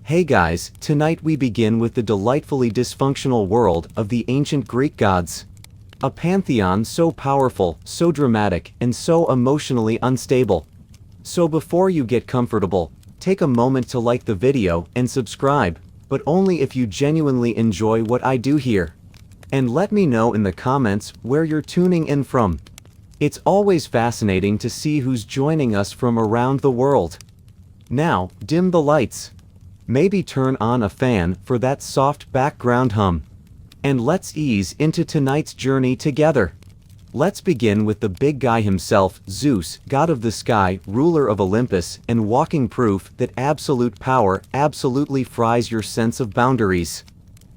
Hey guys, tonight we begin with the delightfully dysfunctional world of the ancient Greek gods. A pantheon so powerful, so dramatic, and so emotionally unstable. So before you get comfortable, take a moment to like the video and subscribe, but only if you genuinely enjoy what I do here. And let me know in the comments where you're tuning in from. It's always fascinating to see who's joining us from around the world. Now, dim the lights. Maybe turn on a fan for that soft background hum. And let's ease into tonight's journey together. Let's begin with the big guy himself, Zeus, god of the sky, ruler of Olympus, and walking proof that absolute power absolutely fries your sense of boundaries.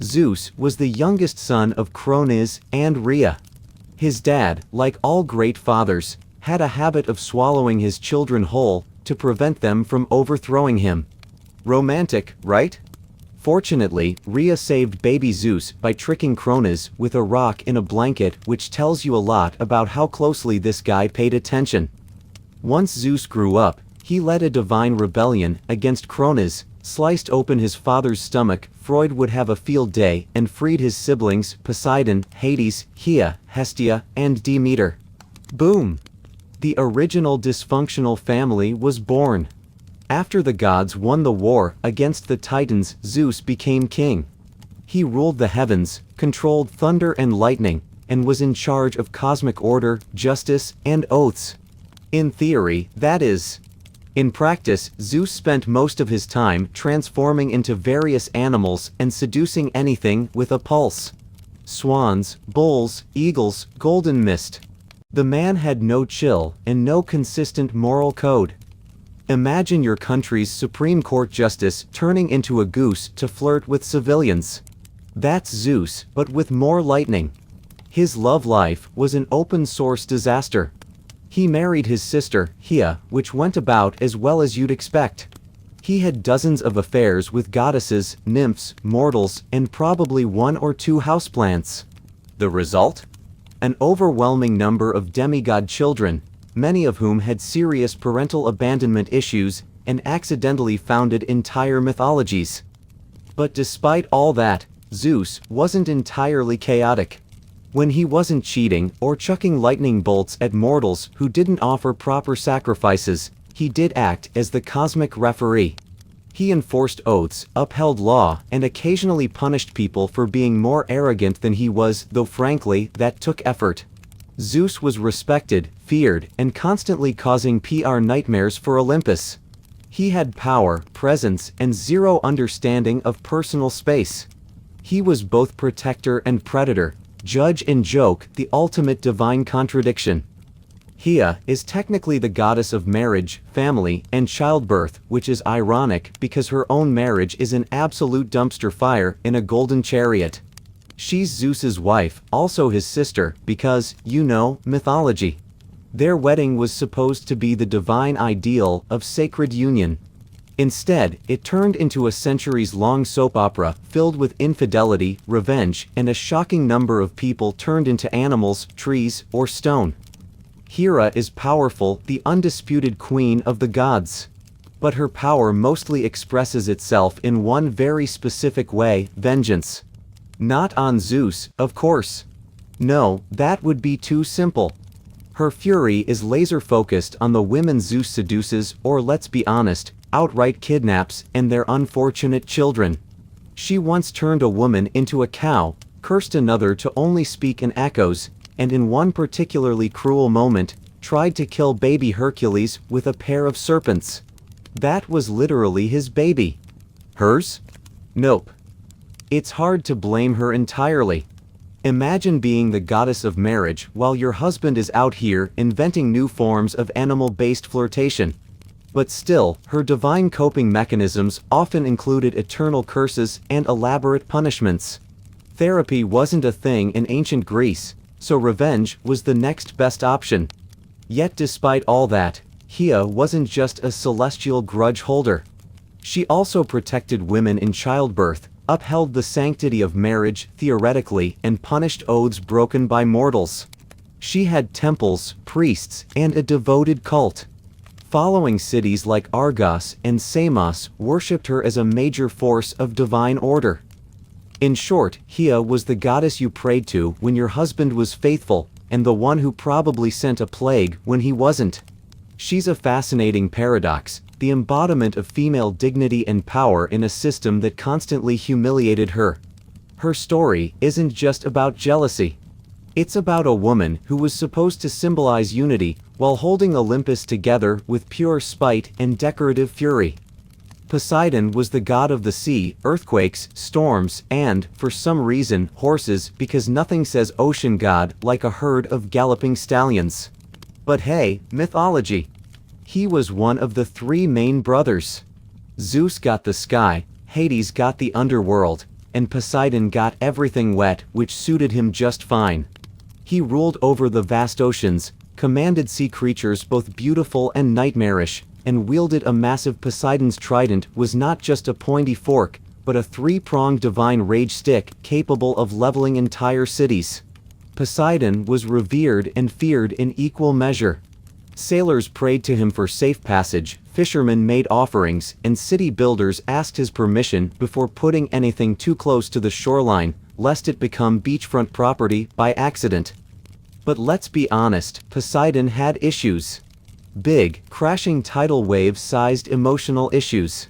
Zeus was the youngest son of Cronus and Rhea. His dad, like all great fathers, had a habit of swallowing his children whole to prevent them from overthrowing him. Romantic, right? Fortunately, Rhea saved baby Zeus by tricking Cronus with a rock in a blanket, which tells you a lot about how closely this guy paid attention. Once Zeus grew up, he led a divine rebellion against Cronus, sliced open his father's stomach, Freud would have a field day, and freed his siblings Poseidon, Hades, Hea, Hestia, and Demeter. Boom! The original dysfunctional family was born. After the gods won the war against the Titans, Zeus became king. He ruled the heavens, controlled thunder and lightning, and was in charge of cosmic order, justice, and oaths. In theory, that is. In practice, Zeus spent most of his time transforming into various animals and seducing anything with a pulse. Swans, bulls, eagles, golden mist. The man had no chill and no consistent moral code. Imagine your country's Supreme Court justice turning into a goose to flirt with civilians. That's Zeus, but with more lightning. His love life was an open-source disaster. He married his sister, Hea, which went about as well as you'd expect. He had dozens of affairs with goddesses, nymphs, mortals, and probably 1 or 2 houseplants. The result? An overwhelming number of demigod children, many of whom had serious parental abandonment issues and accidentally founded entire mythologies. But despite all that, Zeus wasn't entirely chaotic. When he wasn't cheating or chucking lightning bolts at mortals who didn't offer proper sacrifices, he did act as the cosmic referee. He enforced oaths, upheld law, and occasionally punished people for being more arrogant than he was, though frankly, that took effort. Zeus was respected, feared, and constantly causing PR nightmares for Olympus. He had power, presence, and zero understanding of personal space. He was both protector and predator, judge and joke, the ultimate divine contradiction. Hea is technically the goddess of marriage, family, and childbirth, which is ironic because her own marriage is an absolute dumpster fire in a golden chariot. She's Zeus's wife, also his sister, because, you know, mythology. Their wedding was supposed to be the divine ideal of sacred union. Instead, it turned into a centuries-long soap opera filled with infidelity, revenge, and a shocking number of people turned into animals, trees, or stone. Hera is powerful, the undisputed queen of the gods. But her power mostly expresses itself in one very specific way: vengeance. Not on Zeus, of course. No, that would be too simple. Her fury is laser-focused on the women Zeus seduces, or let's be honest, outright kidnaps, and their unfortunate children. She once turned a woman into a cow, cursed another to only speak in echoes, and in one particularly cruel moment, tried to kill baby Hercules with a pair of serpents. That was literally his baby. Hers? Nope. It's hard to blame her entirely. Imagine being the goddess of marriage while your husband is out here inventing new forms of animal-based flirtation. But still, her divine coping mechanisms often included eternal curses and elaborate punishments. Therapy wasn't a thing in ancient Greece, so revenge was the next best option. Yet despite all that, Hea wasn't just a celestial grudge holder. She also protected women in childbirth, upheld the sanctity of marriage theoretically, and punished oaths broken by mortals. She had temples, priests, and a devoted cult. Following cities like Argos and Samos worshipped her as a major force of divine order. In short, Hea was the goddess you prayed to when your husband was faithful, and the one who probably sent a plague when he wasn't. She's a fascinating paradox, the embodiment of female dignity and power in a system that constantly humiliated her. Her story isn't just about jealousy. It's about a woman who was supposed to symbolize unity while holding Olympus together with pure spite and decorative fury. Poseidon was the god of the sea, earthquakes, storms, and, for some reason, horses, because nothing says ocean god like a herd of galloping stallions. But hey, mythology. He was one of the three main brothers. Zeus got the sky, Hades got the underworld, and Poseidon got everything wet, which suited him just fine. He ruled over the vast oceans, commanded sea creatures both beautiful and nightmarish, and wielded a massive Poseidon's trident was not just a pointy fork, but a three-pronged divine rage stick capable of leveling entire cities. Poseidon was revered and feared in equal measure. Sailors prayed to him for safe passage, fishermen made offerings, and city builders asked his permission before putting anything too close to the shoreline, lest it become beachfront property by accident. But let's be honest, Poseidon had issues. Big, crashing tidal wave-sized emotional issues.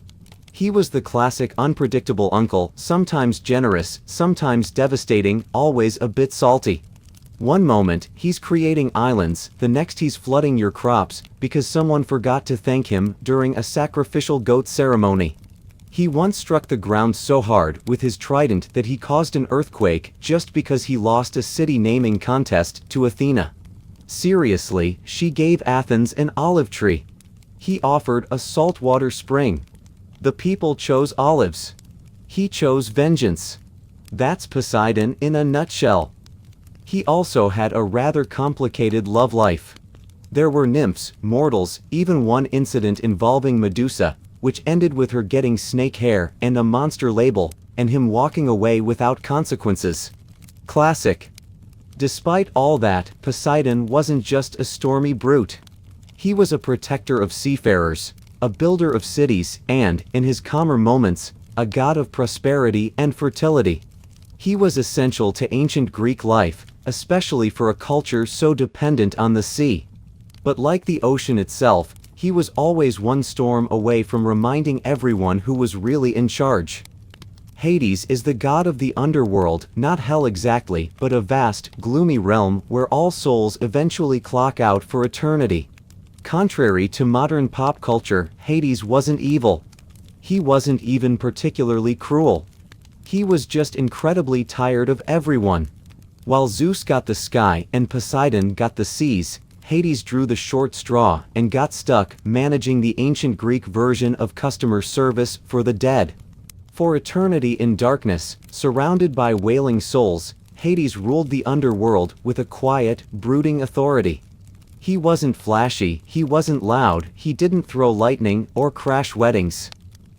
He was the classic unpredictable uncle, sometimes generous, sometimes devastating, always a bit salty. One moment, he's creating islands, the next he's flooding your crops, because someone forgot to thank him during a sacrificial goat ceremony. He once struck the ground so hard with his trident that he caused an earthquake just because he lost a city naming contest to Athena. Seriously, she gave Athens an olive tree. He offered a saltwater spring. The people chose olives. He chose vengeance. That's Poseidon in a nutshell. He also had a rather complicated love life. There were nymphs, mortals, even one incident involving Medusa, which ended with her getting snake hair and a monster label, and him walking away without consequences. Classic. Despite all that, Poseidon wasn't just a stormy brute. He was a protector of seafarers, a builder of cities, and, in his calmer moments, a god of prosperity and fertility. He was essential to ancient Greek life, especially for a culture so dependent on the sea. But like the ocean itself, he was always one storm away from reminding everyone who was really in charge. Hades is the god of the underworld, not hell exactly, but a vast, gloomy realm where all souls eventually clock out for eternity. Contrary to modern pop culture, Hades wasn't evil. He wasn't even particularly cruel. He was just incredibly tired of everyone. While Zeus got the sky and Poseidon got the seas, Hades drew the short straw and got stuck managing the ancient Greek version of customer service for the dead. For eternity in darkness, surrounded by wailing souls, Hades ruled the underworld with a quiet, brooding authority. He wasn't flashy, he wasn't loud, he didn't throw lightning or crash weddings.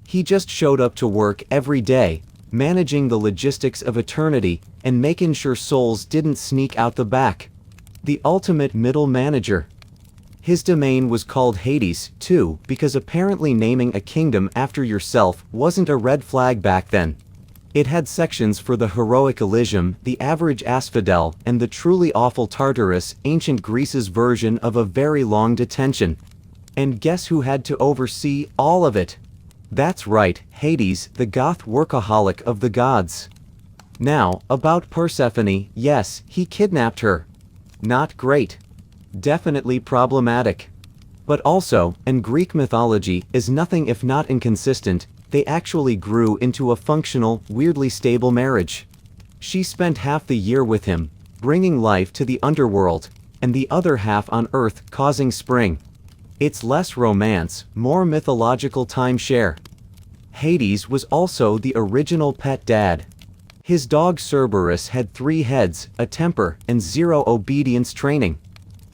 He just showed up to work every day, managing the logistics of eternity and making sure souls didn't sneak out the back. The ultimate middle manager. His domain was called Hades, too, because apparently naming a kingdom after yourself wasn't a red flag back then. It had sections for the heroic Elysium, the average asphodel, and the truly awful Tartarus, ancient Greece's version of a very long detention. And guess who had to oversee all of it? That's right, Hades, the goth workaholic of the gods. Now, about Persephone, yes, he kidnapped her. Not great. Definitely problematic. But also, in Greek mythology, is nothing if not inconsistent, they actually grew into a functional, weirdly stable marriage. She spent half the year with him, bringing life to the underworld, and the other half on Earth causing spring. It's less romance, more mythological timeshare. Hades was also the original pet dad. His dog Cerberus had 3 heads, a temper, and 0 obedience training.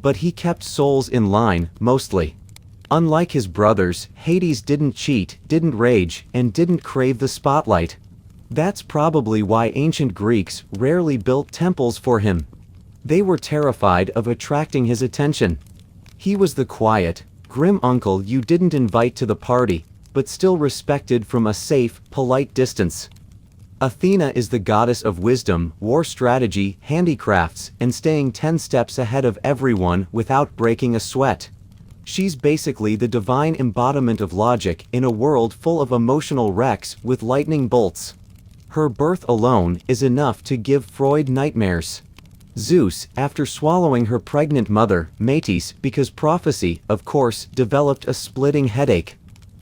But he kept souls in line, mostly. Unlike his brothers, Hades didn't cheat, didn't rage, and didn't crave the spotlight. That's probably why ancient Greeks rarely built temples for him. They were terrified of attracting his attention. He was the quiet, Grim uncle you didn't invite to the party, but still respected from a safe, polite distance. Athena is the goddess of wisdom, war strategy, handicrafts, and staying 10 steps ahead of everyone without breaking a sweat. She's basically the divine embodiment of logic in a world full of emotional wrecks with lightning bolts. Her birth alone is enough to give Freud nightmares. Zeus, after swallowing her pregnant mother, Metis, because prophecy, of course, developed a splitting headache.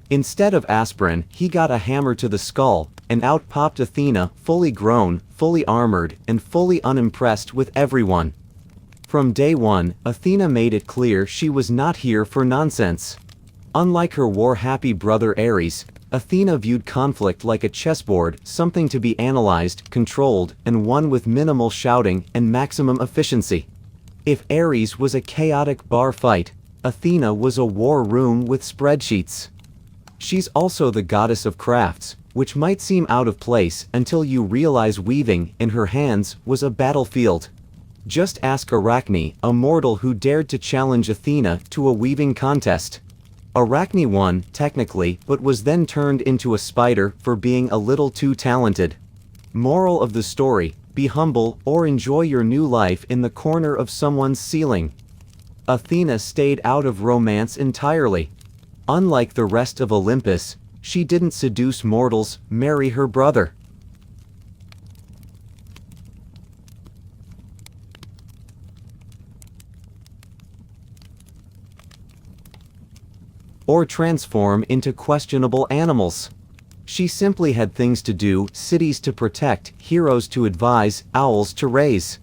Instead of aspirin, he got a hammer to the skull, and out popped Athena, fully grown, fully armored, and fully unimpressed with everyone. From day one, Athena made it clear she was not here for nonsense. Unlike her war-happy brother Ares, Athena viewed conflict like a chessboard, something to be analyzed, controlled, and won with minimal shouting and maximum efficiency. If Ares was a chaotic bar fight, Athena was a war room with spreadsheets. She's also the goddess of crafts, which might seem out of place until you realize weaving, in her hands, was a battlefield. Just ask Arachne, a mortal who dared to challenge Athena to a weaving contest. Arachne won, technically, but was then turned into a spider for being a little too talented. Moral of the story: be humble or enjoy your new life in the corner of someone's ceiling. Athena stayed out of romance entirely. Unlike the rest of Olympus, she didn't seduce mortals, marry her brother, or transform into questionable animals. She simply had things to do, cities to protect, heroes to advise, owls to raise.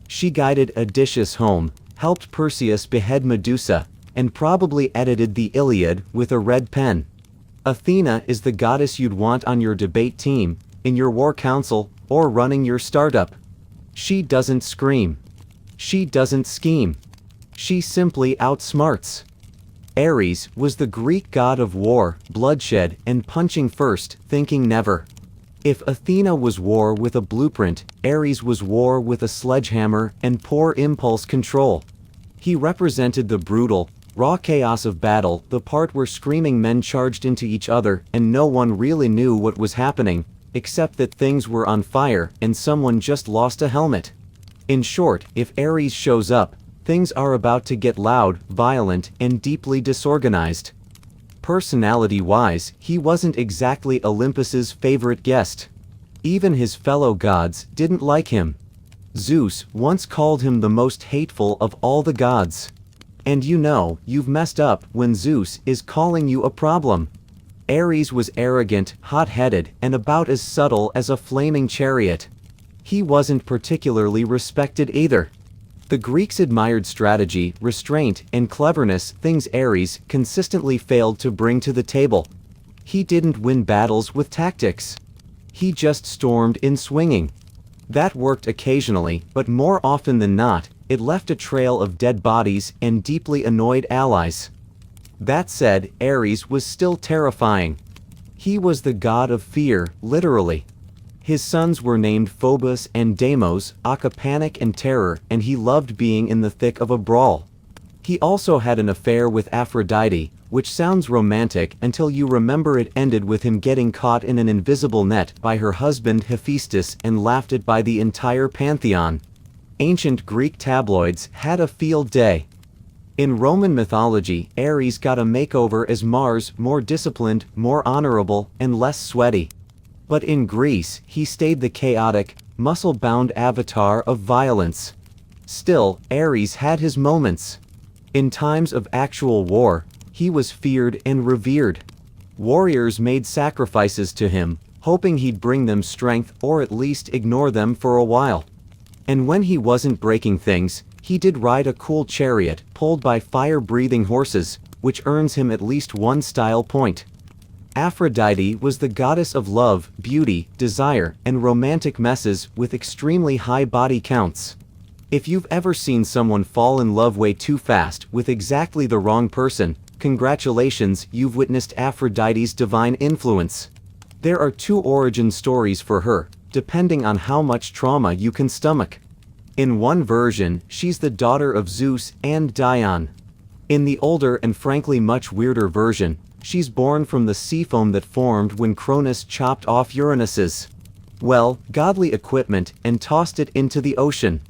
She guided Odysseus home, helped Perseus behead Medusa, and probably edited the Iliad with a red pen. Athena is the goddess you'd want on your debate team, in your war council, or running your startup. She doesn't scream. She doesn't scheme. She simply outsmarts. Ares was the Greek god of war, bloodshed, and punching first, thinking never. If Athena was war with a blueprint, Ares was war with a sledgehammer and poor impulse control. He represented the brutal, raw chaos of battle, the part where screaming men charged into each other and no one really knew what was happening, except that things were on fire and someone just lost a helmet. In short, if Ares shows up, things are about to get loud, violent, and deeply disorganized. Personality-wise, he wasn't exactly Olympus's favorite guest. Even his fellow gods didn't like him. Zeus once called him the most hateful of all the gods. And you know, you've messed up when Zeus is calling you a problem. Ares was arrogant, hot-headed, and about as subtle as a flaming chariot. He wasn't particularly respected either. The Greeks admired strategy, restraint, and cleverness, things Ares consistently failed to bring to the table. He didn't win battles with tactics. He just stormed in swinging. That worked occasionally, but more often than not, it left a trail of dead bodies and deeply annoyed allies. That said, Ares was still terrifying. He was the god of fear, literally. His sons were named Phobos and Deimos, aka panic and terror, and he loved being in the thick of a brawl. He also had an affair with Aphrodite, which sounds romantic until you remember it ended with him getting caught in an invisible net by her husband Hephaestus and laughed at by the entire pantheon. Ancient Greek tabloids had a field day. In Roman mythology, Ares got a makeover as Mars, more disciplined, more honorable, and less sweaty. But in Greece, he stayed the chaotic, muscle-bound avatar of violence. Still, Ares had his moments. In times of actual war, he was feared and revered. Warriors made sacrifices to him, hoping he'd bring them strength or at least ignore them for a while. And when he wasn't breaking things, he did ride a cool chariot pulled by fire-breathing horses, which earns him at least one style point. Aphrodite was the goddess of love, beauty, desire, and romantic messes with extremely high body counts. If you've ever seen someone fall in love way too fast with exactly the wrong person, congratulations, you've witnessed Aphrodite's divine influence. There are two origin stories for her, depending on how much trauma you can stomach. In one version, she's the daughter of Zeus and Dione. In the older and frankly much weirder version, she's born from the sea foam that formed when Cronus chopped off Uranus's, well, godly equipment and tossed it into the ocean.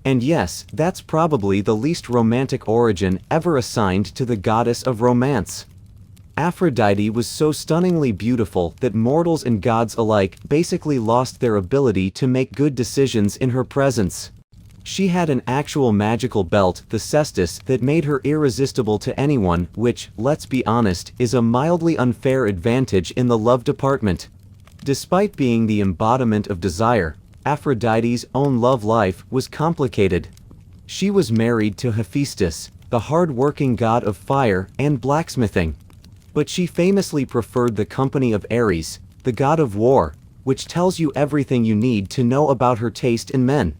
And yes, that's probably the least romantic origin ever assigned to the goddess of romance. Aphrodite was so stunningly beautiful that mortals and gods alike basically lost their ability to make good decisions in her presence. She had an actual magical belt, the cestus, that made her irresistible to anyone, which, let's be honest, is a mildly unfair advantage in the love department. Despite being the embodiment of desire, Aphrodite's own love life was complicated. She was married to Hephaestus, the hard-working god of fire and blacksmithing. But she famously preferred the company of Ares, the god of war, which tells you everything you need to know about her taste in men.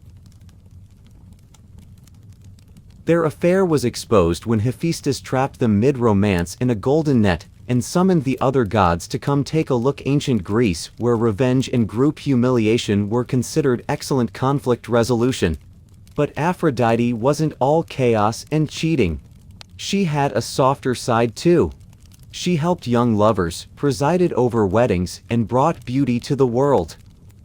Their affair was exposed when Hephaestus trapped them mid-romance in a golden net, and summoned the other gods to come take a look. Ancient Greece, where revenge and group humiliation were considered excellent conflict resolution. But Aphrodite wasn't all chaos and cheating. She had a softer side too. She helped young lovers, presided over weddings, and brought beauty to the world.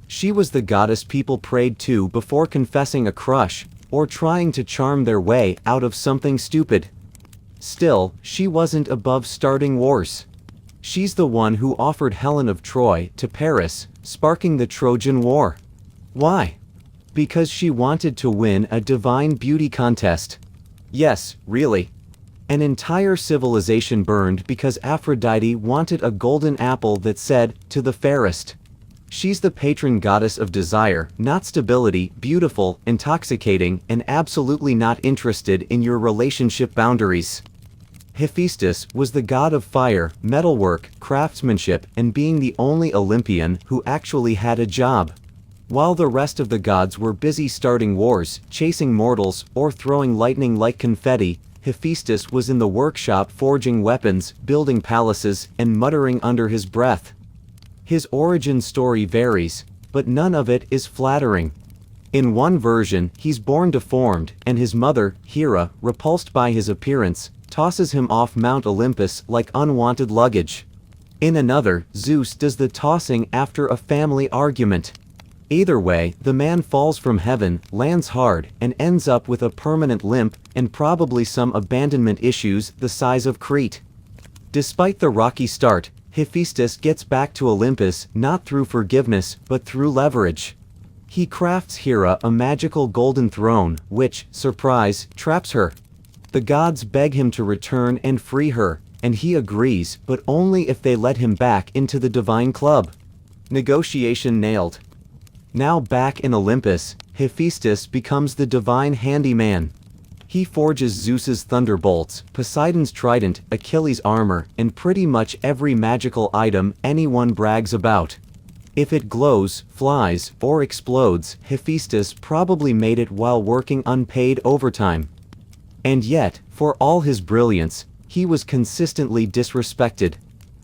She was the goddess people prayed to before confessing a crush, or trying to charm their way out of something stupid. Still, she wasn't above starting wars. She's the one who offered Helen of Troy to Paris, sparking the Trojan War. Why? Because she wanted to win a divine beauty contest. Yes, really. An entire civilization burned because Aphrodite wanted a golden apple that said, "To the fairest." She's the patron goddess of desire, not stability, beautiful, intoxicating, and absolutely not interested in your relationship boundaries. Hephaestus was the god of fire, metalwork, craftsmanship, and being the only Olympian who actually had a job. While the rest of the gods were busy starting wars, chasing mortals, or throwing lightning like confetti, Hephaestus was in the workshop forging weapons, building palaces, and muttering under his breath. His origin story varies, but none of it is flattering. In one version, he's born deformed, and his mother, Hera, repulsed by his appearance, tosses him off Mount Olympus like unwanted luggage. In another, Zeus does the tossing after a family argument. Either way, the man falls from heaven, lands hard, and ends up with a permanent limp, and probably some abandonment issues the size of Crete. Despite the rocky start, Hephaestus gets back to Olympus not through forgiveness, but through leverage. He crafts Hera a magical golden throne, which, surprise, traps her. The gods beg him to return and free her, and he agrees, but only if they let him back into the divine club. Negotiation nailed. Now back in Olympus, Hephaestus becomes the divine handyman. He forges Zeus's thunderbolts, Poseidon's trident, Achilles' armor, and pretty much every magical item anyone brags about. If it glows, flies, or explodes, Hephaestus probably made it while working unpaid overtime. And yet, for all his brilliance, he was consistently disrespected.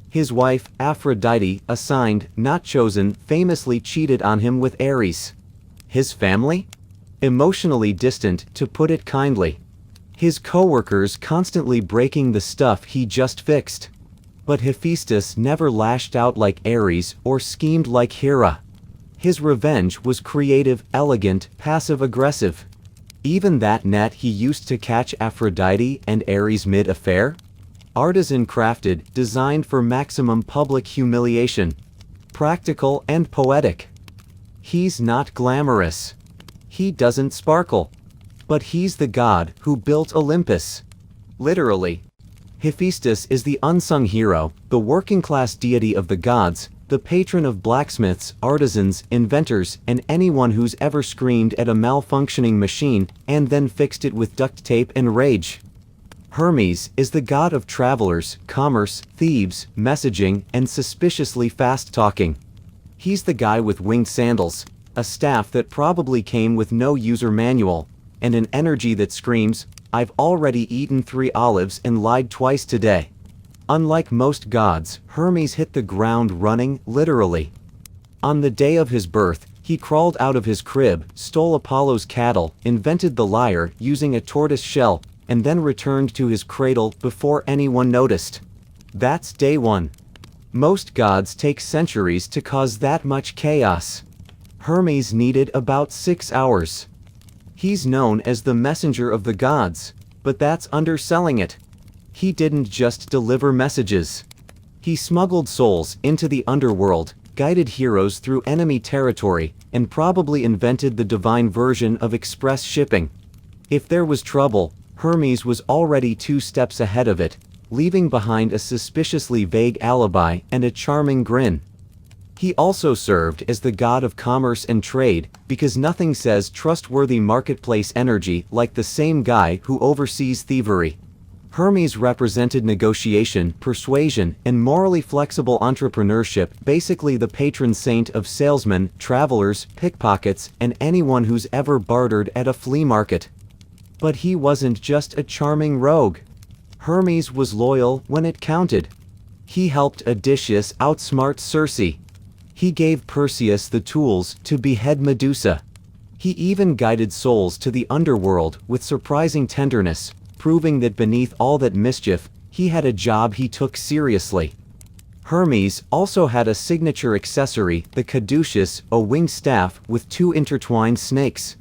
His wife, Aphrodite, assigned, not chosen, famously cheated on him with Ares. His family? Emotionally distant, to put it kindly. His co-workers constantly breaking the stuff he just fixed. But Hephaestus never lashed out like Ares or schemed like Hera. His revenge was creative, elegant, passive-aggressive. Even that net he used to catch Aphrodite and Ares mid-affair? Artisan crafted, designed for maximum public humiliation. Practical and poetic. He's not glamorous. He doesn't sparkle. But he's the god who built Olympus. Literally. Hephaestus is the unsung hero, the working-class deity of the gods, the patron of blacksmiths, artisans, inventors, and anyone who's ever screamed at a malfunctioning machine and then fixed it with duct tape and rage. Hermes is the god of travelers, commerce, thieves, messaging, and suspiciously fast talking. He's the guy with winged sandals, a staff that probably came with no user manual, and an energy that screams, "I've already eaten 3 olives and lied twice today." Unlike most gods, Hermes hit the ground running, literally. On the day of his birth, he crawled out of his crib, stole Apollo's cattle, invented the lyre using a tortoise shell, and then returned to his cradle before anyone noticed. That's day 1. Most gods take centuries to cause that much chaos. Hermes needed about 6 hours. He's known as the messenger of the gods, but that's underselling it. He didn't just deliver messages. He smuggled souls into the underworld, guided heroes through enemy territory, and probably invented the divine version of express shipping. If there was trouble, Hermes was already 2 steps ahead of it, leaving behind a suspiciously vague alibi and a charming grin. He also served as the god of commerce and trade, because nothing says trustworthy marketplace energy like the same guy who oversees thievery. Hermes represented negotiation, persuasion, and morally flexible entrepreneurship, basically the patron saint of salesmen, travelers, pickpockets, and anyone who's ever bartered at a flea market. But he wasn't just a charming rogue. Hermes was loyal when it counted. He helped Odysseus outsmart Circe. He gave Perseus the tools to behead Medusa. He even guided souls to the underworld with surprising tenderness, proving that beneath all that mischief, he had a job he took seriously. Hermes also had a signature accessory, the caduceus, a winged staff with 2 intertwined snakes.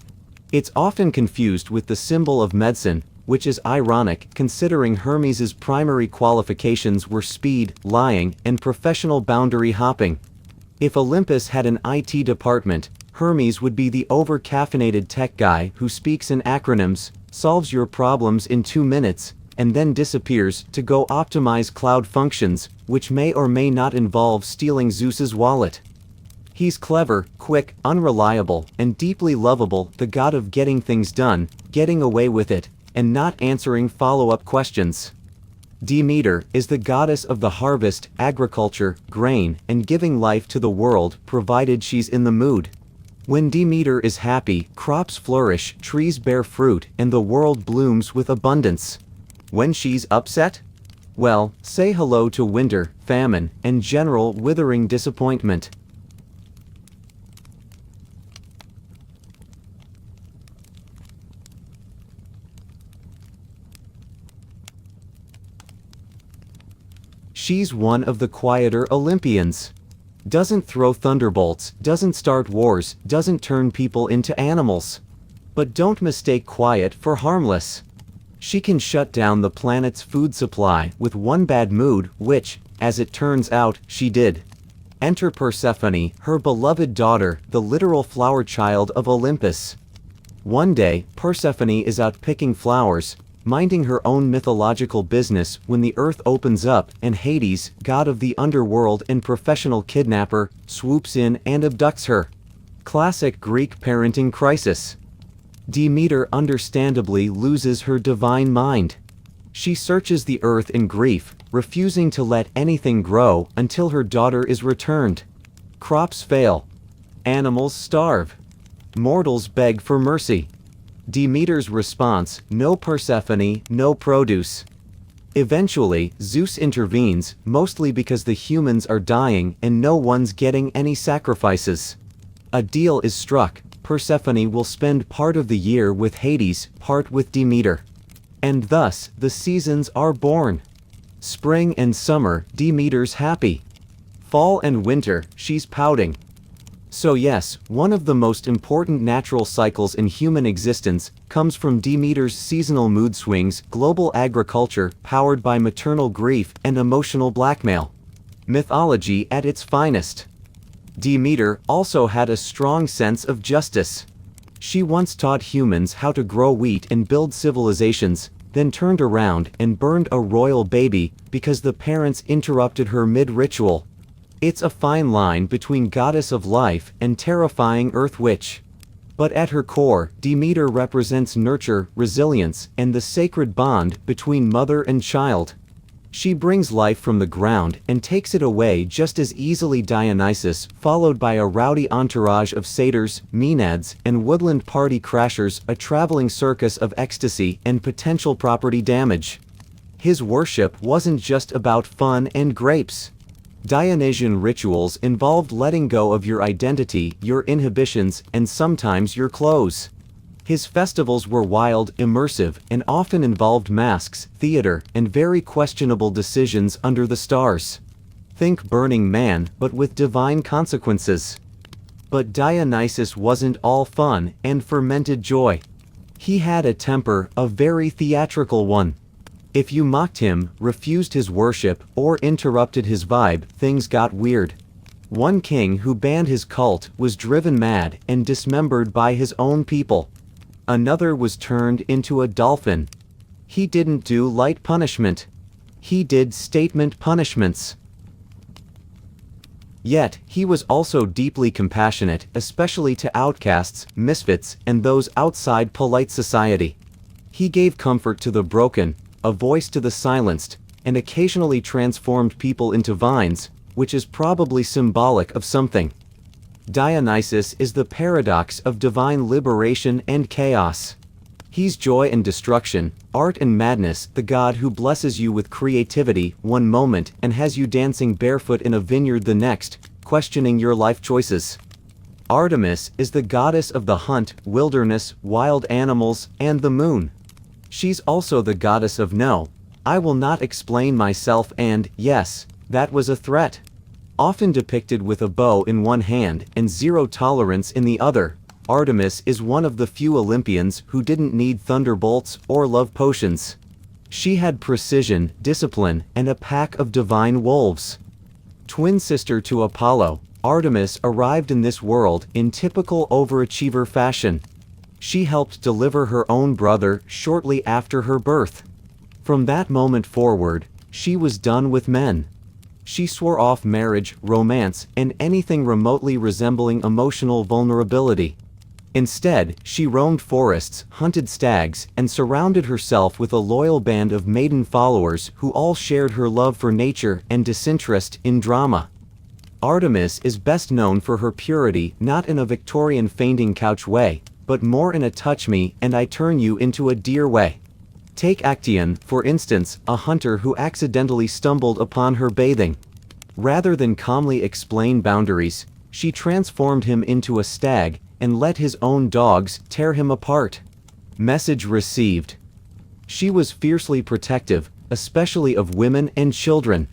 It's often confused with the symbol of medicine, which is ironic considering Hermes's primary qualifications were speed, lying, and professional boundary hopping. If Olympus had an IT department, Hermes would be the over-caffeinated tech guy who speaks in acronyms, solves your problems in 2 minutes, and then disappears to go optimize cloud functions, which may or may not involve stealing Zeus's wallet. He's clever, quick, unreliable, and deeply lovable, the god of getting things done, getting away with it, and not answering follow-up questions. Demeter is the goddess of the harvest, agriculture, grain, and giving life to the world, provided she's in the mood. When Demeter is happy, crops flourish, trees bear fruit, and the world blooms with abundance. When she's upset? Well, say hello to winter, famine, and general withering disappointment. She's one of the quieter Olympians. Doesn't throw thunderbolts, doesn't start wars, doesn't turn people into animals. But don't mistake quiet for harmless. She can shut down the planet's food supply with one bad mood, which, as it turns out, she did. Enter Persephone, her beloved daughter, the literal flower child of Olympus. One day, Persephone is out picking flowers, minding her own mythological business when the earth opens up and Hades, god of the underworld and professional kidnapper, swoops in and abducts her. Classic Greek parenting crisis. Demeter understandably loses her divine mind. She searches the earth in grief, refusing to let anything grow until her daughter is returned. Crops fail. Animals starve. Mortals beg for mercy. Demeter's response, no Persephone, no produce. Eventually, Zeus intervenes, mostly because the humans are dying and no one's getting any sacrifices. A deal is struck. Persephone will spend part of the year with Hades, part with Demeter. And thus, the seasons are born. Spring and summer, Demeter's happy. Fall and winter, she's pouting. So yes, one of the most important natural cycles in human existence comes from Demeter's seasonal mood swings, global agriculture powered by maternal grief and emotional blackmail. Mythology at its finest. Demeter also had a strong sense of justice. She once taught humans how to grow wheat and build civilizations, then turned around and burned a royal baby because the parents interrupted her mid-ritual. It's a fine line between goddess of life and terrifying earth witch. But at her core, Demeter represents nurture, resilience, and the sacred bond between mother and child. She brings life from the ground and takes it away just as easily. Dionysus, followed by a rowdy entourage of satyrs, maenads, and woodland party crashers, a traveling circus of ecstasy and potential property damage. His worship wasn't just about fun and grapes. Dionysian rituals involved letting go of your identity, your inhibitions, and sometimes your clothes. His festivals were wild, immersive, and often involved masks, theater, and very questionable decisions under the stars. Think Burning Man, but with divine consequences. But Dionysus wasn't all fun and fermented joy. He had a temper, a very theatrical one. If you mocked him, refused his worship, or interrupted his vibe, things got weird. One king who banned his cult was driven mad and dismembered by his own people. Another was turned into a dolphin. He didn't do light punishment. He did statement punishments. Yet, he was also deeply compassionate, especially to outcasts, misfits, and those outside polite society. He gave comfort to the broken, a voice to the silenced, and occasionally transformed people into vines, which is probably symbolic of something. Dionysus is the paradox of divine liberation and chaos. He's joy and destruction, art and madness, the god who blesses you with creativity one moment and has you dancing barefoot in a vineyard the next, questioning your life choices. Artemis is the goddess of the hunt, wilderness, wild animals, and the moon. She's also the goddess of no, I will not explain myself and, yes, that was a threat. Often depicted with a bow in one hand and zero tolerance in the other, Artemis is one of the few Olympians who didn't need thunderbolts or love potions. She had precision, discipline, and a pack of divine wolves. Twin sister to Apollo, Artemis arrived in this world in typical overachiever fashion. She helped deliver her own brother shortly after her birth. From that moment forward, she was done with men. She swore off marriage, romance, and anything remotely resembling emotional vulnerability. Instead, she roamed forests, hunted stags, and surrounded herself with a loyal band of maiden followers who all shared her love for nature and disinterest in drama. Artemis is best known for her purity, not in a Victorian fainting couch way, but more in a touch me and I turn you into a deer way. Take Actaeon, for instance, a hunter who accidentally stumbled upon her bathing. Rather than calmly explain boundaries, she transformed him into a stag and let his own dogs tear him apart. Message received. She was fiercely protective, especially of women and children.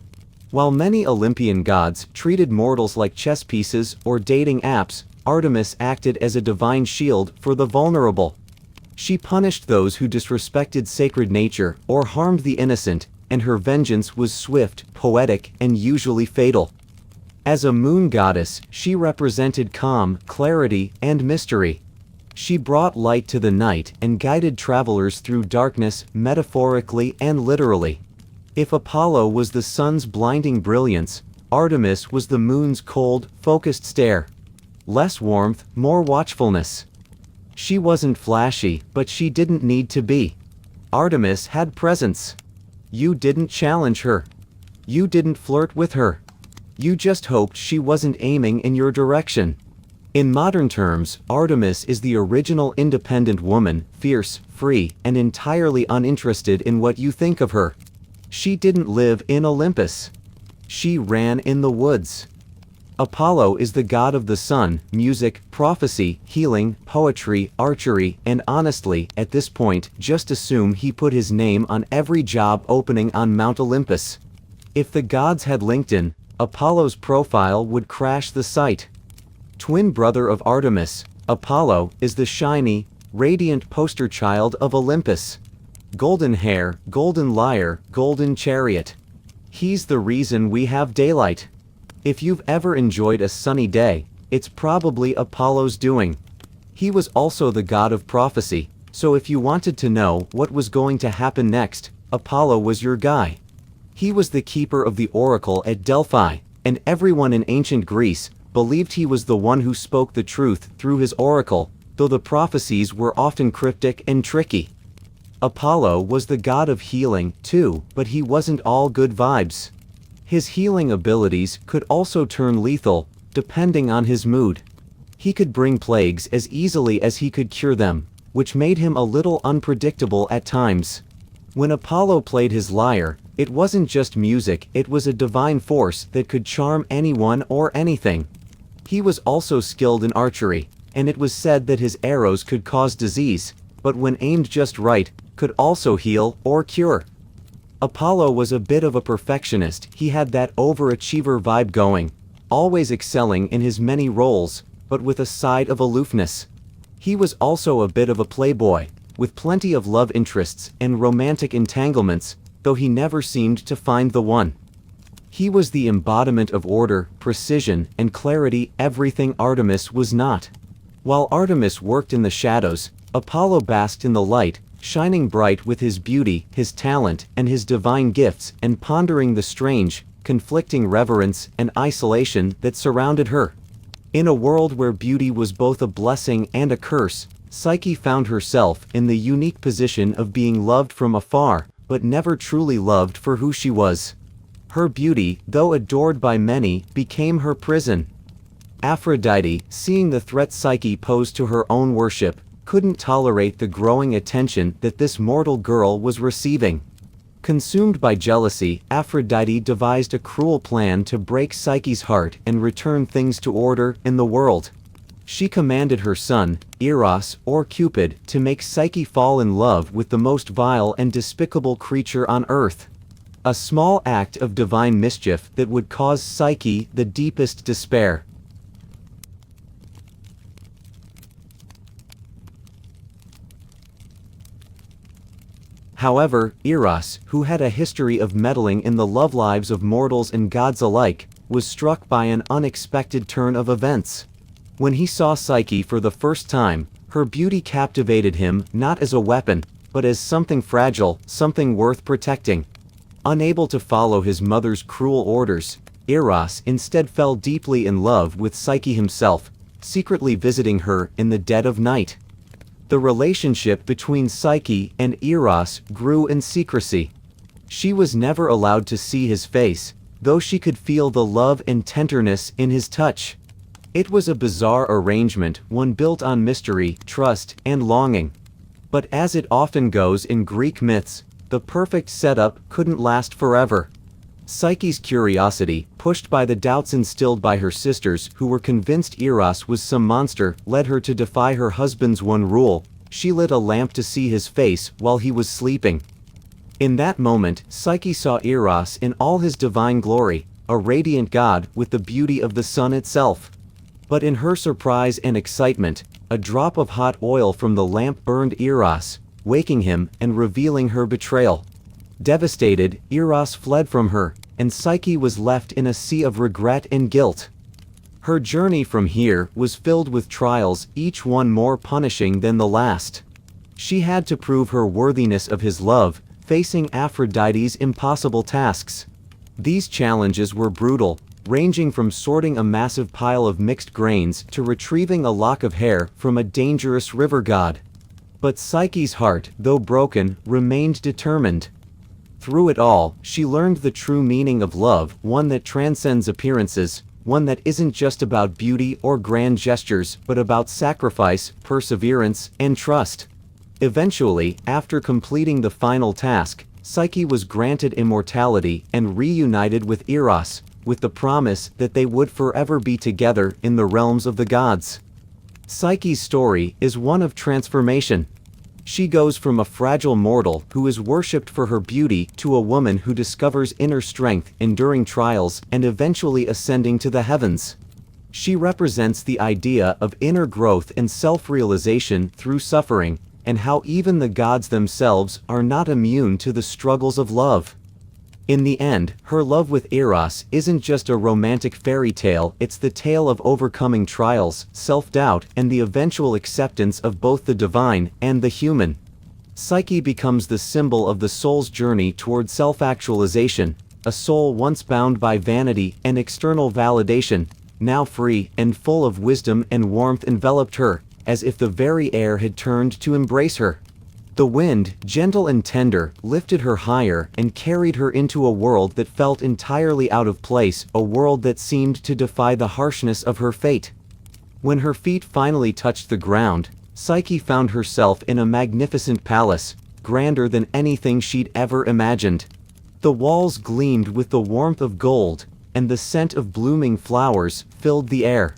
While many Olympian gods treated mortals like chess pieces or dating apps, Artemis acted as a divine shield for the vulnerable. She punished those who disrespected sacred nature or harmed the innocent, and her vengeance was swift, poetic, and usually fatal. As a moon goddess, she represented calm, clarity, and mystery. She brought light to the night and guided travelers through darkness, metaphorically and literally. If Apollo was the sun's blinding brilliance, Artemis was the moon's cold, focused stare. Less warmth, more watchfulness. She wasn't flashy, but she didn't need to be. Artemis had presence. You didn't challenge her. You didn't flirt with her. You just hoped she wasn't aiming in your direction. In modern terms, Artemis is the original independent woman, fierce, free, and entirely uninterested in what you think of her. She didn't live in Olympus. She ran in the woods. Apollo is the god of the sun, music, prophecy, healing, poetry, archery, and honestly, at this point, just assume he put his name on every job opening on Mount Olympus. If the gods had LinkedIn, Apollo's profile would crash the site. Twin brother of Artemis, Apollo is the shiny, radiant poster child of Olympus. Golden hair, golden lyre, golden chariot. He's the reason we have daylight. If you've ever enjoyed a sunny day, it's probably Apollo's doing. He was also the god of prophecy, so if you wanted to know what was going to happen next, Apollo was your guy. He was the keeper of the oracle at Delphi, and everyone in ancient Greece believed he was the one who spoke the truth through his oracle, though the prophecies were often cryptic and tricky. Apollo was the god of healing, too, but he wasn't all good vibes. His healing abilities could also turn lethal, depending on his mood. He could bring plagues as easily as he could cure them, which made him a little unpredictable at times. When Apollo played his lyre, it wasn't just music, it was a divine force that could charm anyone or anything. He was also skilled in archery, and it was said that his arrows could cause disease, but when aimed just right, could also heal or cure. Apollo was a bit of a perfectionist. He had that overachiever vibe going, always excelling in his many roles, but with a side of aloofness. He was also a bit of a playboy, with plenty of love interests and romantic entanglements, though he never seemed to find the one. He was the embodiment of order, precision, and clarity, everything Artemis was not. While Artemis worked in the shadows, Apollo basked in the light, shining bright with his beauty, his talent, and his divine gifts, and pondering the strange, conflicting reverence and isolation that surrounded her. In a world where beauty was both a blessing and a curse, Psyche found herself in the unique position of being loved from afar, but never truly loved for who she was. Her beauty, though adored by many, became her prison. Aphrodite, seeing the threat Psyche posed to her own worship, couldn't tolerate the growing attention that this mortal girl was receiving. Consumed by jealousy, Aphrodite devised a cruel plan to break Psyche's heart and return things to order in the world. She commanded her son, Eros, or Cupid, to make Psyche fall in love with the most vile and despicable creature on earth. A small act of divine mischief that would cause Psyche the deepest despair. However, Eros, who had a history of meddling in the love lives of mortals and gods alike, was struck by an unexpected turn of events. When he saw Psyche for the first time, her beauty captivated him not as a weapon, but as something fragile, something worth protecting. Unable to follow his mother's cruel orders, Eros instead fell deeply in love with Psyche himself, secretly visiting her in the dead of night. The relationship between Psyche and Eros grew in secrecy. She was never allowed to see his face, though she could feel the love and tenderness in his touch. It was a bizarre arrangement, one built on mystery, trust, and longing. But as it often goes in Greek myths, the perfect setup couldn't last forever. Psyche's curiosity, pushed by the doubts instilled by her sisters who were convinced Eros was some monster, led her to defy her husband's one rule: she lit a lamp to see his face while he was sleeping. In that moment, Psyche saw Eros in all his divine glory, a radiant god with the beauty of the sun itself. But in her surprise and excitement, a drop of hot oil from the lamp burned Eros, waking him and revealing her betrayal. Devastated, Eros fled from her, and Psyche was left in a sea of regret and guilt. Her journey from here was filled with trials, each one more punishing than the last. She had to prove her worthiness of his love, facing Aphrodite's impossible tasks. These challenges were brutal, ranging from sorting a massive pile of mixed grains to retrieving a lock of hair from a dangerous river god. But Psyche's heart, though broken, remained determined. Through it all, she learned the true meaning of love, one that transcends appearances, one that isn't just about beauty or grand gestures, but about sacrifice, perseverance, and trust. Eventually, after completing the final task, Psyche was granted immortality and reunited with Eros, with the promise that they would forever be together in the realms of the gods. Psyche's story is one of transformation. She goes from a fragile mortal who is worshipped for her beauty to a woman who discovers inner strength, enduring trials, and eventually ascending to the heavens. She represents the idea of inner growth and self-realization through suffering, and how even the gods themselves are not immune to the struggles of love. In the end, her love with Eros isn't just a romantic fairy tale, it's the tale of overcoming trials, self-doubt, and the eventual acceptance of both the divine and the human. Psyche becomes the symbol of the soul's journey toward self-actualization, a soul once bound by vanity and external validation, now free and full of wisdom and warmth enveloped her, as if the very air had turned to embrace her. The wind, gentle and tender, lifted her higher and carried her into a world that felt entirely out of place, a world that seemed to defy the harshness of her fate. When her feet finally touched the ground, Psyche found herself in a magnificent palace, grander than anything she'd ever imagined. The walls gleamed with the warmth of gold, and the scent of blooming flowers filled the air.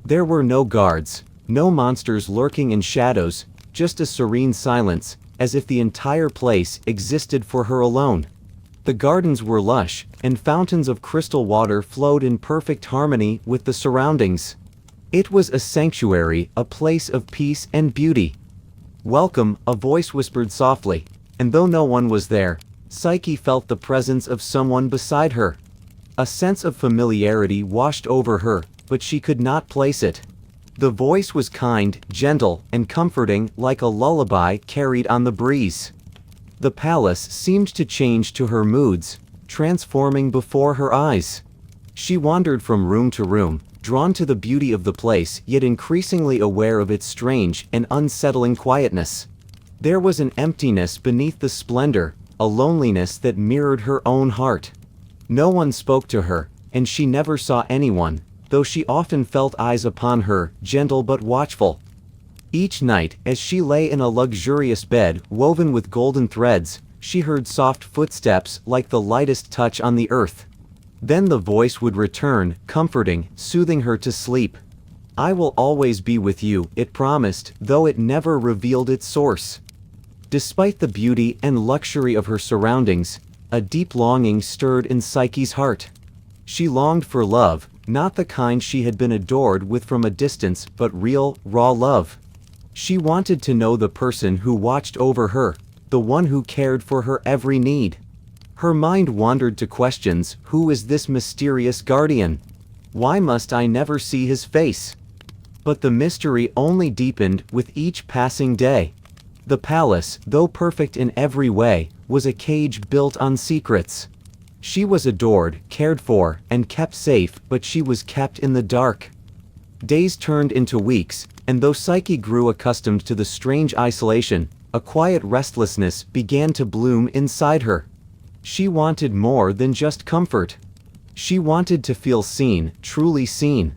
There were no guards, No monsters lurking in shadows, just a serene silence, as if the entire place existed for her alone. The gardens were lush, and fountains of crystal water flowed in perfect harmony with the surroundings. It was a sanctuary, a place of peace and beauty. "Welcome," a voice whispered softly, and though no one was there, Psyche felt the presence of someone beside her. A sense of familiarity washed over her, but she could not place it. The voice was kind, gentle, and comforting, like a lullaby carried on the breeze. The palace seemed to change to her moods, transforming before her eyes. She wandered from room to room, drawn to the beauty of the place, yet increasingly aware of its strange and unsettling quietness. There was an emptiness beneath the splendor, a loneliness that mirrored her own heart. No one spoke to her, and she never saw anyone, though she often felt eyes upon her, gentle but watchful. Each night, as she lay in a luxurious bed woven with golden threads, she heard soft footsteps like the lightest touch on the earth. Then the voice would return, comforting, soothing her to sleep. "I will always be with you," it promised, though it never revealed its source. Despite the beauty and luxury of her surroundings, a deep longing stirred in Psyche's heart. She longed for love, not the kind she had been adored with from a distance, but real, raw love. She wanted to know the person who watched over her, the one who cared for her every need. Her mind wandered to questions: who is this mysterious guardian? Why must I never see his face? But the mystery only deepened with each passing day. The palace, though perfect in every way, was a cage built on secrets. She was adored, cared for, and kept safe, but she was kept in the dark. Days turned into weeks, and though Psyche grew accustomed to the strange isolation, a quiet restlessness began to bloom inside her. She wanted more than just comfort. She wanted to feel seen, truly seen.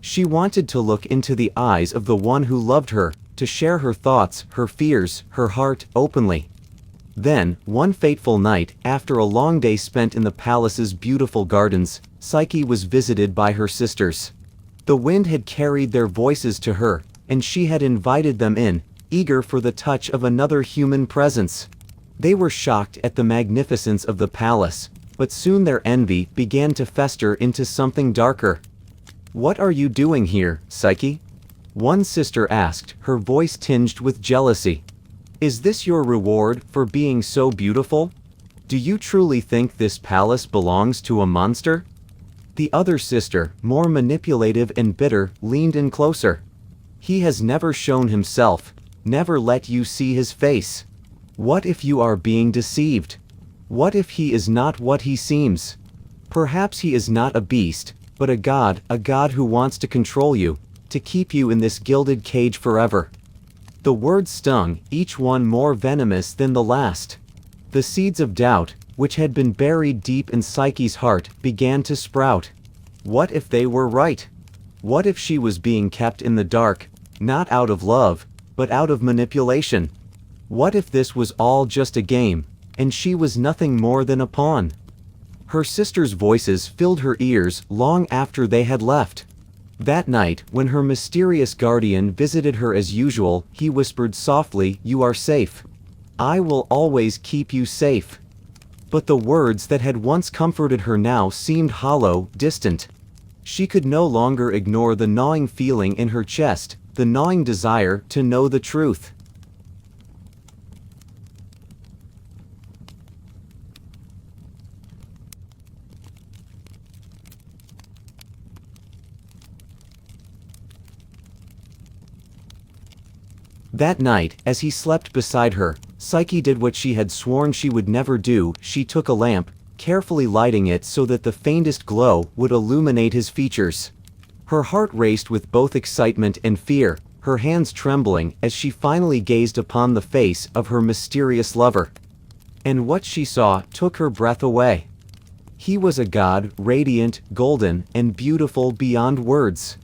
She wanted to look into the eyes of the one who loved her, to share her thoughts, her fears, her heart, openly. Then, one fateful night, after a long day spent in the palace's beautiful gardens, Psyche was visited by her sisters. The wind had carried their voices to her, and she had invited them in, eager for the touch of another human presence. They were shocked at the magnificence of the palace, but soon their envy began to fester into something darker. "What are you doing here, Psyche?" one sister asked, her voice tinged with jealousy. "Is this your reward for being so beautiful? Do you truly think this palace belongs to a monster?" The other sister, more manipulative and bitter, leaned in closer. "He has never shown himself, never let you see his face. What if you are being deceived? What if he is not what he seems? Perhaps he is not a beast, but a god who wants to control you, to keep you in this gilded cage forever." The words stung, each one more venomous than the last. The seeds of doubt, which had been buried deep in Psyche's heart, began to sprout. What if they were right? What if she was being kept in the dark, not out of love, but out of manipulation? What if this was all just a game, and she was nothing more than a pawn? Her sisters' voices filled her ears long after they had left. That night, when her mysterious guardian visited her as usual, he whispered softly, "You are safe. I will always keep you safe." But the words that had once comforted her now seemed hollow, distant. She could no longer ignore the gnawing feeling in her chest, the gnawing desire to know the truth. That night, as he slept beside her, Psyche did what she had sworn she would never do. She took a lamp, carefully lighting it so that the faintest glow would illuminate his features. Her heart raced with both excitement and fear, her hands trembling as she finally gazed upon the face of her mysterious lover. And what she saw took her breath away. He was a god, radiant, golden, and beautiful beyond words.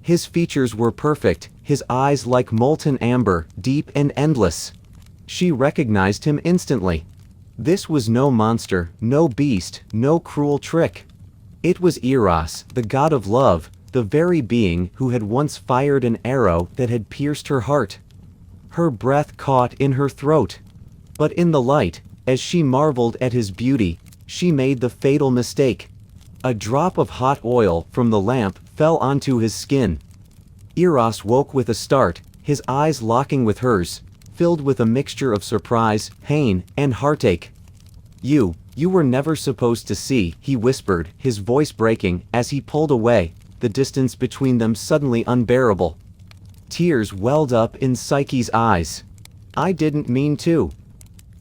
His features were perfect, his eyes like molten amber, deep and endless. She recognized him instantly. This was no monster, no beast, no cruel trick. It was Eros, the god of love, the very being who had once fired an arrow that had pierced her heart. Her breath caught in her throat. But in the light, as she marveled at his beauty, she made the fatal mistake. A drop of hot oil from the lamp fell onto his skin. Eros woke with a start, his eyes locking with hers, filled with a mixture of surprise, pain, and heartache. You were never supposed to see," he whispered, his voice breaking as he pulled away, the distance between them suddenly unbearable. Tears welled up in Psyche's eyes. "I didn't mean to."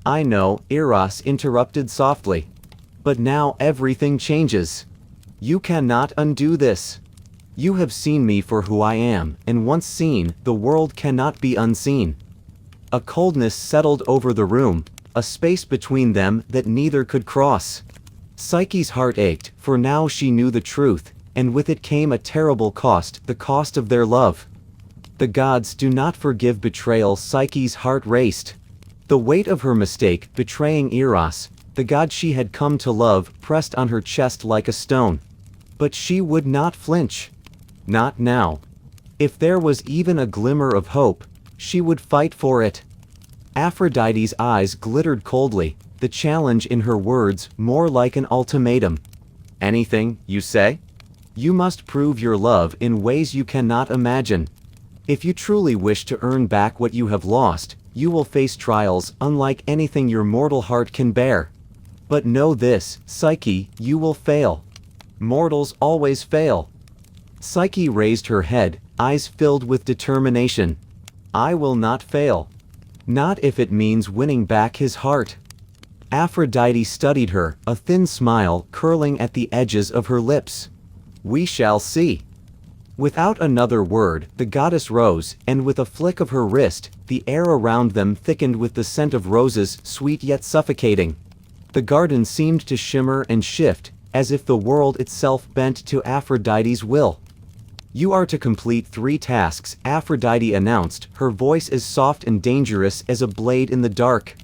"I know," Eros interrupted softly. "But now everything changes. You cannot undo this. You have seen me for who I am, and once seen, the world cannot be unseen." A coldness settled over the room, a space between them that neither could cross. Psyche's heart ached, for now she knew the truth, and with it came a terrible cost, the cost of their love. The gods do not forgive betrayal. Psyche's heart raced. The weight of her mistake, betraying Eros, the god she had come to love, pressed on her chest like a stone. But she would not flinch. Not now. If there was even a glimmer of hope, she would fight for it. Aphrodite's eyes glittered coldly, the challenge in her words more like an ultimatum. "Anything, you say? You must prove your love in ways you cannot imagine. If you truly wish to earn back what you have lost, you will face trials unlike anything your mortal heart can bear. But know this, Psyche, you will fail. Mortals always fail." Psyche raised her head, eyes filled with determination. "I will not fail. Not if it means winning back his heart." Aphrodite studied her, a thin smile curling at the edges of her lips. "We shall see." Without another word, the goddess rose, and with a flick of her wrist, the air around them thickened with the scent of roses, sweet yet suffocating. The garden seemed to shimmer and shift, as if the world itself bent to Aphrodite's will. "You are to complete 3 tasks," Aphrodite announced, her voice as soft and dangerous as a blade in the dark.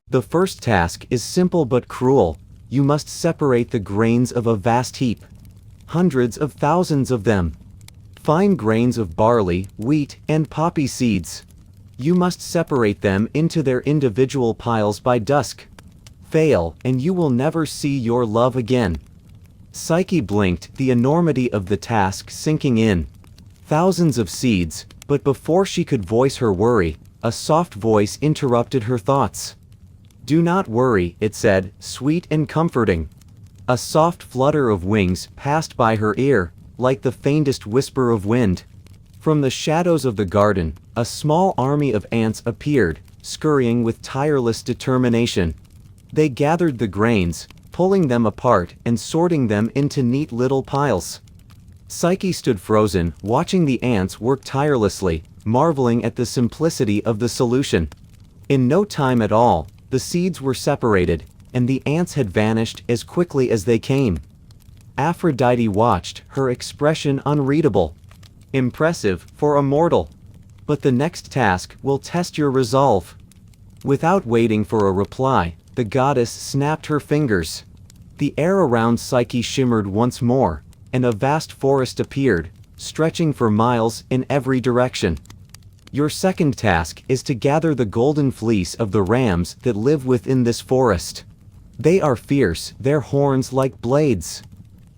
"The first task is simple but cruel. You must separate the grains of a vast heap. Hundreds of thousands of them. Fine grains of barley, wheat, and poppy seeds. You must separate them into their individual piles by dusk. Fail, and you will never see your love again." Psyche blinked, the enormity of the task sinking in. Thousands of seeds, but before she could voice her worry, a soft voice interrupted her thoughts. "Do not worry," it said, sweet and comforting. A soft flutter of wings passed by her ear, like the faintest whisper of wind. From the shadows of the garden, a small army of ants appeared, scurrying with tireless determination. They gathered the grains, pulling them apart and sorting them into neat little piles. Psyche stood frozen, watching the ants work tirelessly, marveling at the simplicity of the solution. In no time at all, the seeds were separated, and the ants had vanished as quickly as they came. Aphrodite watched, her expression unreadable. "Impressive for a mortal. But the next task will test your resolve." Without waiting for a reply, the goddess snapped her fingers. The air around Psyche shimmered once more, and a vast forest appeared, stretching for miles in every direction. "Your second task is to gather the golden fleece of the rams that live within this forest. They are fierce, their horns like blades.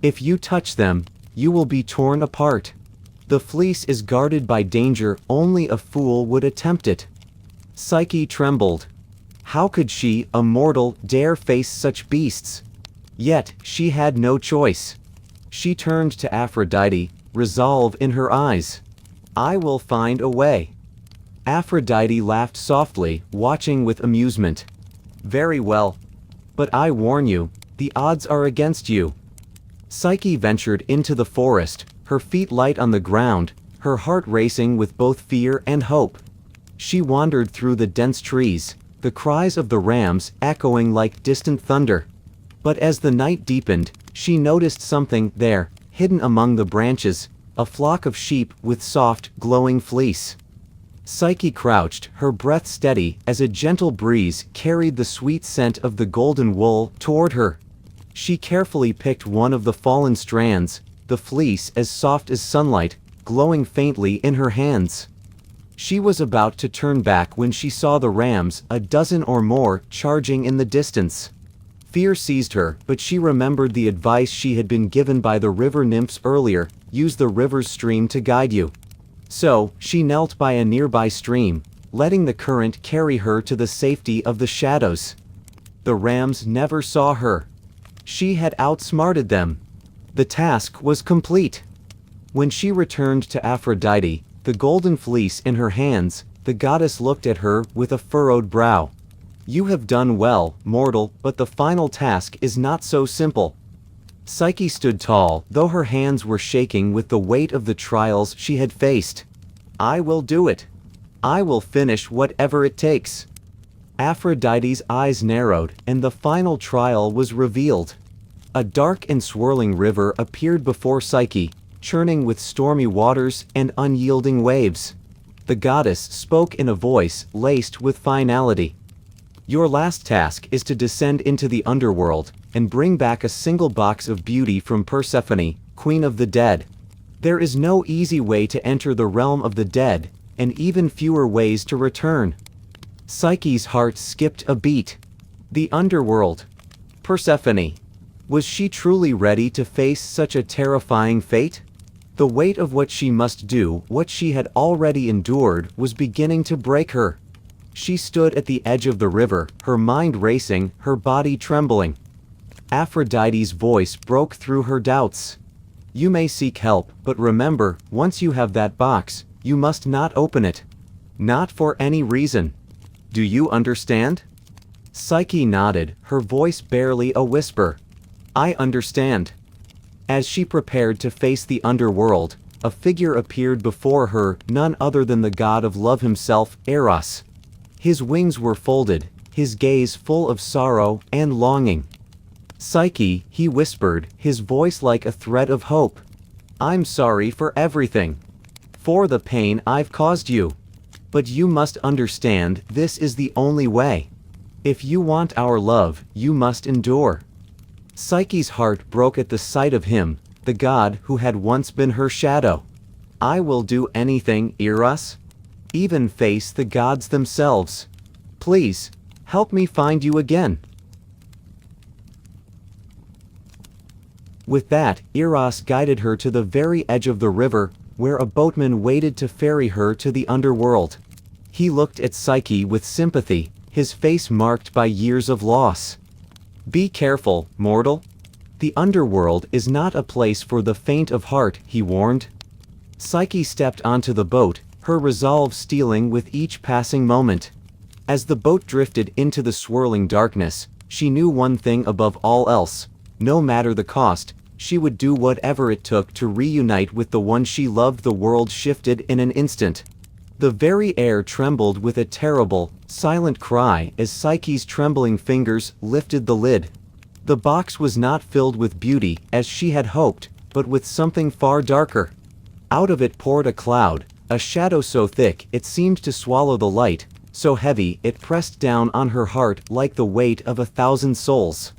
If you touch them, you will be torn apart. The fleece is guarded by danger, only a fool would attempt it." Psyche trembled. How could she, a mortal, dare face such beasts? Yet, she had no choice. She turned to Aphrodite, resolve in her eyes. "I will find a way." Aphrodite laughed softly, watching with amusement. "Very well. But I warn you, the odds are against you." Psyche ventured into the forest, her feet light on the ground, her heart racing with both fear and hope. She wandered through the dense trees, the cries of the rams echoing like distant thunder. But as the night deepened, she noticed something there, hidden among the branches, a flock of sheep with soft, glowing fleece. Psyche crouched, her breath steady, as a gentle breeze carried the sweet scent of the golden wool toward her. She carefully picked one of the fallen strands, the fleece as soft as sunlight, glowing faintly in her hands. She was about to turn back when she saw the rams, a dozen or more, charging in the distance. Fear seized her, but she remembered the advice she had been given by the river nymphs earlier: use the river's stream to guide you. So, she knelt by a nearby stream, letting the current carry her to the safety of the shadows. The rams never saw her. She had outsmarted them. The task was complete. When she returned to Aphrodite, the golden fleece in her hands, the goddess looked at her with a furrowed brow. You have done well, mortal, but the final task is not so simple. Psyche stood tall, though her hands were shaking with the weight of the trials she had faced. I will do it. I will finish whatever it takes. Aphrodite's eyes narrowed, and the final trial was revealed. A dark and swirling river appeared before Psyche, churning with stormy waters and unyielding waves. The goddess spoke in a voice laced with finality. Your last task is to descend into the underworld and bring back a single box of beauty from Persephone, queen of the dead. There is no easy way to enter the realm of the dead, and even fewer ways to return. Psyche's heart skipped a beat. The underworld. Persephone. Was she truly ready to face such a terrifying fate? The weight of what she must do, what she had already endured, was beginning to break her. She stood at the edge of the river, her mind racing, her body trembling. Aphrodite's voice broke through her doubts. You may seek help, but remember, once you have that box, you must not open it. Not for any reason. Do you understand? Psyche nodded, her voice barely a whisper. I understand. As she prepared to face the underworld, a figure appeared before her, none other than the god of love himself, Eros. His wings were folded, his gaze full of sorrow and longing. Psyche, he whispered, his voice like a thread of hope. I'm sorry for everything. For the pain I've caused you. But you must understand, this is the only way. If you want our love, you must endure. Psyche's heart broke at the sight of him, the god who had once been her shadow. I will do anything, Eros. Even face the gods themselves. Please, help me find you again. With that, Eros guided her to the very edge of the river, where a boatman waited to ferry her to the underworld. He looked at Psyche with sympathy, his face marked by years of loss. Be careful, mortal. The underworld is not a place for the faint of heart, he warned. Psyche stepped onto the boat, her resolve stealing with each passing moment. As the boat drifted into the swirling darkness, she knew one thing above all else: no matter the cost, she would do whatever it took to reunite with the one she loved. The world shifted in an instant. The very air trembled with a terrible, silent cry as Psyche's trembling fingers lifted the lid. The box was not filled with beauty, as she had hoped, but with something far darker. Out of it poured a cloud, a shadow so thick it seemed to swallow the light, so heavy it pressed down on her heart like the weight of 1,000 souls.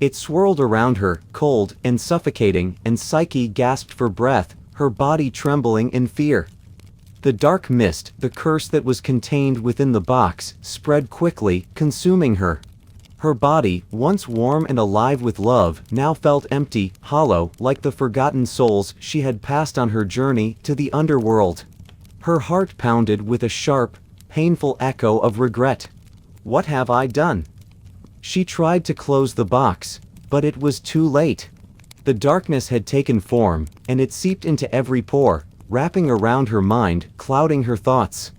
It swirled around her, cold and suffocating, and Psyche gasped for breath, her body trembling in fear. The dark mist, the curse that was contained within the box, spread quickly, consuming her. Her body, once warm and alive with love, now felt empty, hollow, like the forgotten souls she had passed on her journey to the underworld. Her heart pounded with a sharp, painful echo of regret. What have I done? She tried to close the box, but it was too late. The darkness had taken form, and it seeped into every pore, wrapping around her mind, clouding her thoughts.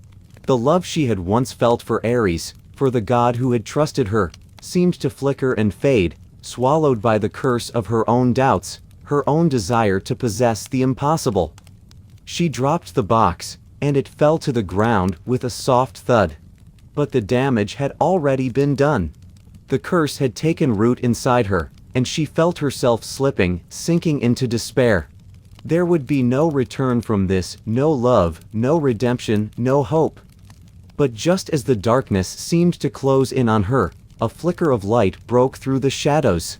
The love she had once felt for Ares, for the god who had trusted her, seemed to flicker and fade, swallowed by the curse of her own doubts, her own desire to possess the impossible. She dropped the box, and it fell to the ground with a soft thud. But the damage had already been done. The curse had taken root inside her, and she felt herself slipping, sinking into despair. There would be no return from this, no love, no redemption, no hope. But just as the darkness seemed to close in on her, a flicker of light broke through the shadows.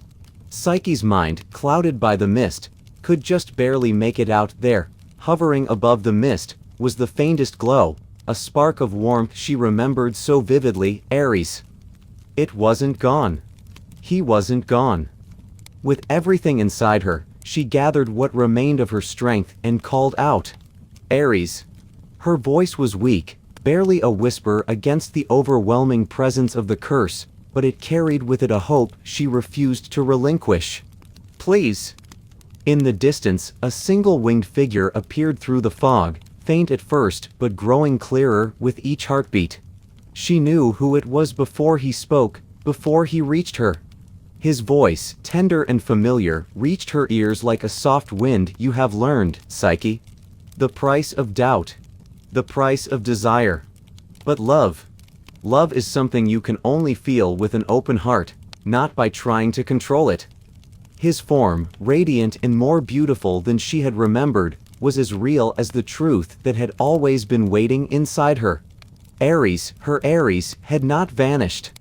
Psyche's mind, clouded by the mist, could just barely make it out. There, hovering above the mist, was the faintest glow, a spark of warmth she remembered so vividly. Ares. It wasn't gone. He wasn't gone. With everything inside her, she gathered what remained of her strength and called out, "Ares." Her voice was weak, barely a whisper against the overwhelming presence of the curse, but it carried with it a hope she refused to relinquish. "Please." In the distance, a single winged figure appeared through the fog, faint at first but growing clearer with each heartbeat. She knew who it was before he spoke, before he reached her. His voice, tender and familiar, reached her ears like a soft wind. "You have learned, Psyche. The price of doubt. The price of desire. But love. Love is something you can only feel with an open heart, not by trying to control it." His form, radiant and more beautiful than she had remembered, was as real as the truth that had always been waiting inside her. Ares, her Ares, had not vanished.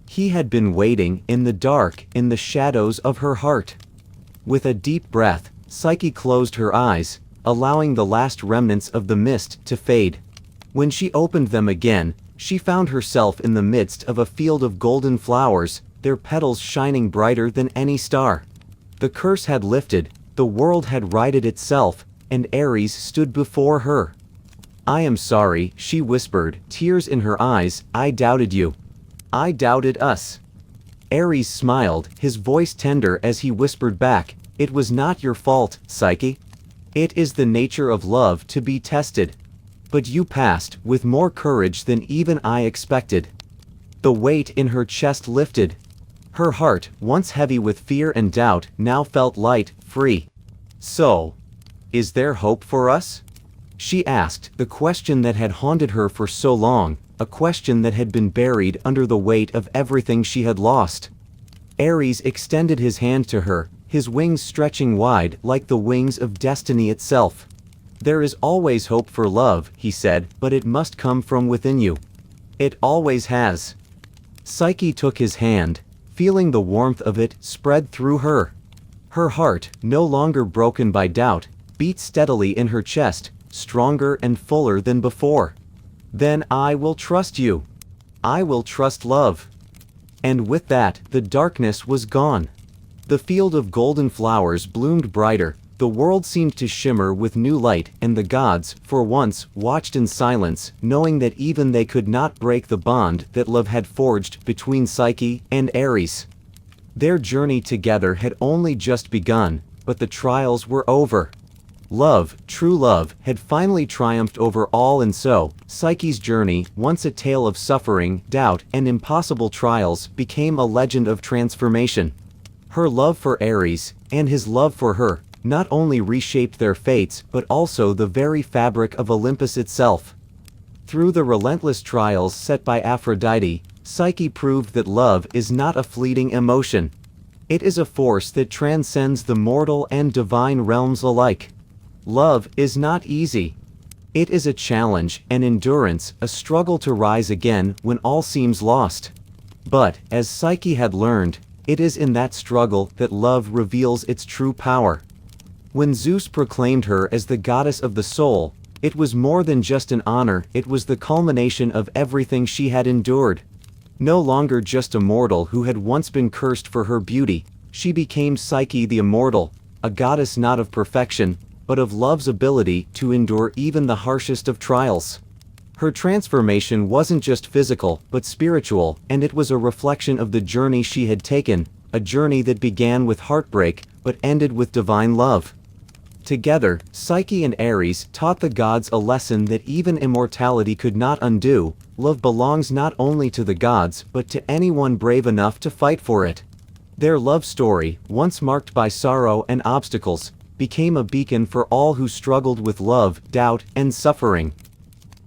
He had been waiting in the dark, in the shadows of her heart. With a deep breath, Psyche closed her eyes, allowing the last remnants of the mist to fade. When she opened them again, she found herself in the midst of a field of golden flowers, their petals shining brighter than any star. The curse had lifted, the world had righted itself, and Ares stood before her. "I am sorry," she whispered, tears in her eyes. "I doubted you. I doubted us." Ares smiled, his voice tender as he whispered back, "It was not your fault, Psyche. It is the nature of love to be tested. But you passed, with more courage than even I expected." The weight in her chest lifted. Her heart, once heavy with fear and doubt, now felt light, free. "So, is there hope for us?" she asked, the question that had haunted her for so long, a question that had been buried under the weight of everything she had lost. Ares extended his hand to her, his wings stretching wide like the wings of destiny itself. "There is always hope for love," he said, "but it must come from within you. It always has." Psyche took his hand, feeling the warmth of it spread through her. Her heart, no longer broken by doubt, beat steadily in her chest, stronger and fuller than before. "Then I will trust you. I will trust love." And with that, the darkness was gone. The field of golden flowers bloomed brighter, the world seemed to shimmer with new light, and the gods, for once, watched in silence, knowing that even they could not break the bond that love had forged between Psyche and Ares. Their journey together had only just begun, but the trials were over. Love, true love, had finally triumphed over all, and so, Psyche's journey, once a tale of suffering, doubt, and impossible trials, became a legend of transformation. Her love for Ares, and his love for her, not only reshaped their fates but also the very fabric of Olympus itself. Through the relentless trials set by Aphrodite, Psyche proved that love is not a fleeting emotion. It is a force that transcends the mortal and divine realms alike. Love is not easy. It is a challenge, an endurance, a struggle to rise again when all seems lost. But, as Psyche had learned, it is in that struggle that love reveals its true power. When Zeus proclaimed her as the goddess of the soul, it was more than just an honor, it was the culmination of everything she had endured. No longer just a mortal who had once been cursed for her beauty, she became Psyche the immortal, a goddess not of perfection, but of love's ability to endure even the harshest of trials. Her transformation wasn't just physical, but spiritual, and it was a reflection of the journey she had taken, a journey that began with heartbreak, but ended with divine love. Together, Psyche and Ares taught the gods a lesson that even immortality could not undo: love belongs not only to the gods but to anyone brave enough to fight for it. Their love story, once marked by sorrow and obstacles, became a beacon for all who struggled with love, doubt, and suffering.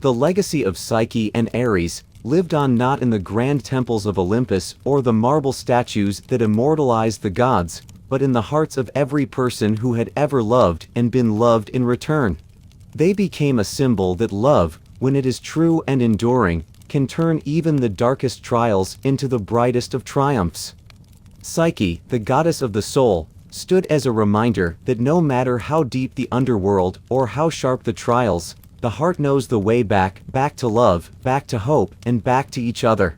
The legacy of Psyche and Ares lived on not in the grand temples of Olympus or the marble statues that immortalized the gods, but in the hearts of every person who had ever loved and been loved in return. They became a symbol that love, when it is true and enduring, can turn even the darkest trials into the brightest of triumphs. Psyche, the goddess of the soul, stood as a reminder that no matter how deep the underworld or how sharp the trials, the heart knows the way back, back to love, back to hope, and back to each other.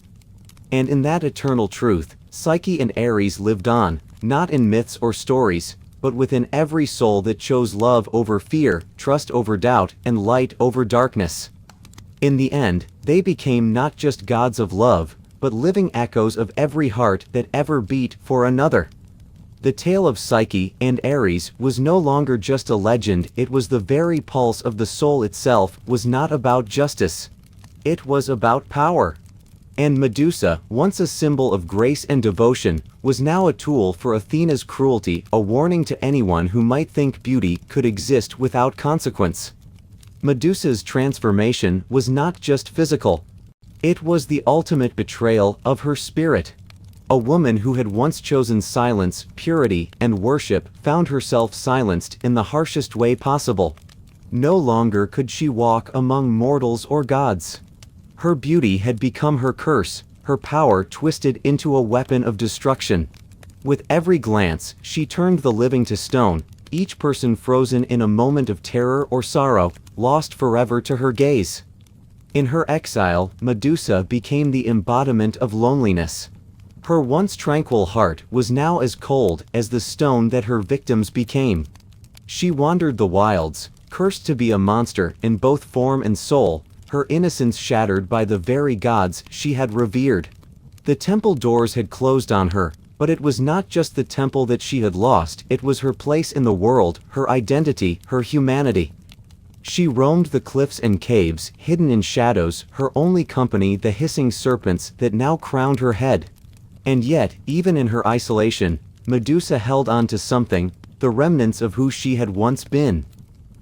And in that eternal truth, Psyche and Ares lived on, not in myths or stories, but within every soul that chose love over fear, trust over doubt, and light over darkness. In the end, they became not just gods of love, but living echoes of every heart that ever beat for another. The tale of Psyche and Ares was no longer just a legend, it was the very pulse of the soul itself, was not about justice. It was about power. And Medusa, once a symbol of grace and devotion, was now a tool for Athena's cruelty, a warning to anyone who might think beauty could exist without consequence. Medusa's transformation was not just physical. It was the ultimate betrayal of her spirit. A woman who had once chosen silence, purity, and worship found herself silenced in the harshest way possible. No longer could she walk among mortals or gods. Her beauty had become her curse, her power twisted into a weapon of destruction. With every glance, she turned the living to stone, each person frozen in a moment of terror or sorrow, lost forever to her gaze. In her exile, Medusa became the embodiment of loneliness. Her once tranquil heart was now as cold as the stone that her victims became. She wandered the wilds, cursed to be a monster in both form and soul, her innocence shattered by the very gods she had revered. The temple doors had closed on her, but it was not just the temple that she had lost, it was her place in the world, her identity, her humanity. She roamed the cliffs and caves, hidden in shadows, her only company the hissing serpents that now crowned her head. And yet, even in her isolation, Medusa held on to something, the remnants of who she had once been.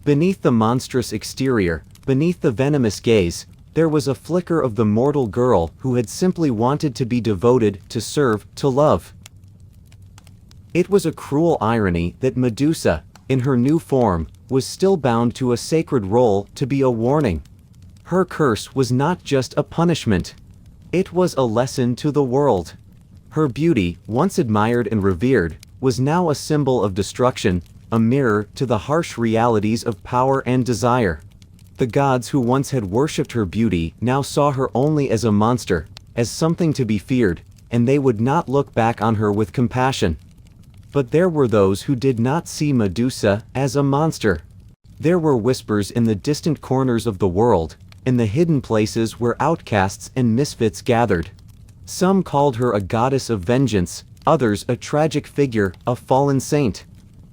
Beneath the monstrous exterior, beneath the venomous gaze, there was a flicker of the mortal girl who had simply wanted to be devoted, to serve, to love. It was a cruel irony that Medusa, in her new form, was still bound to a sacred role, to be a warning. Her curse was not just a punishment. It was a lesson to the world. Her beauty, once admired and revered, was now a symbol of destruction, a mirror to the harsh realities of power and desire. The gods who once had worshipped her beauty now saw her only as a monster, as something to be feared, and they would not look back on her with compassion. But there were those who did not see Medusa as a monster. There were whispers in the distant corners of the world, in the hidden places where outcasts and misfits gathered. Some called her a goddess of vengeance, others a tragic figure, a fallen saint.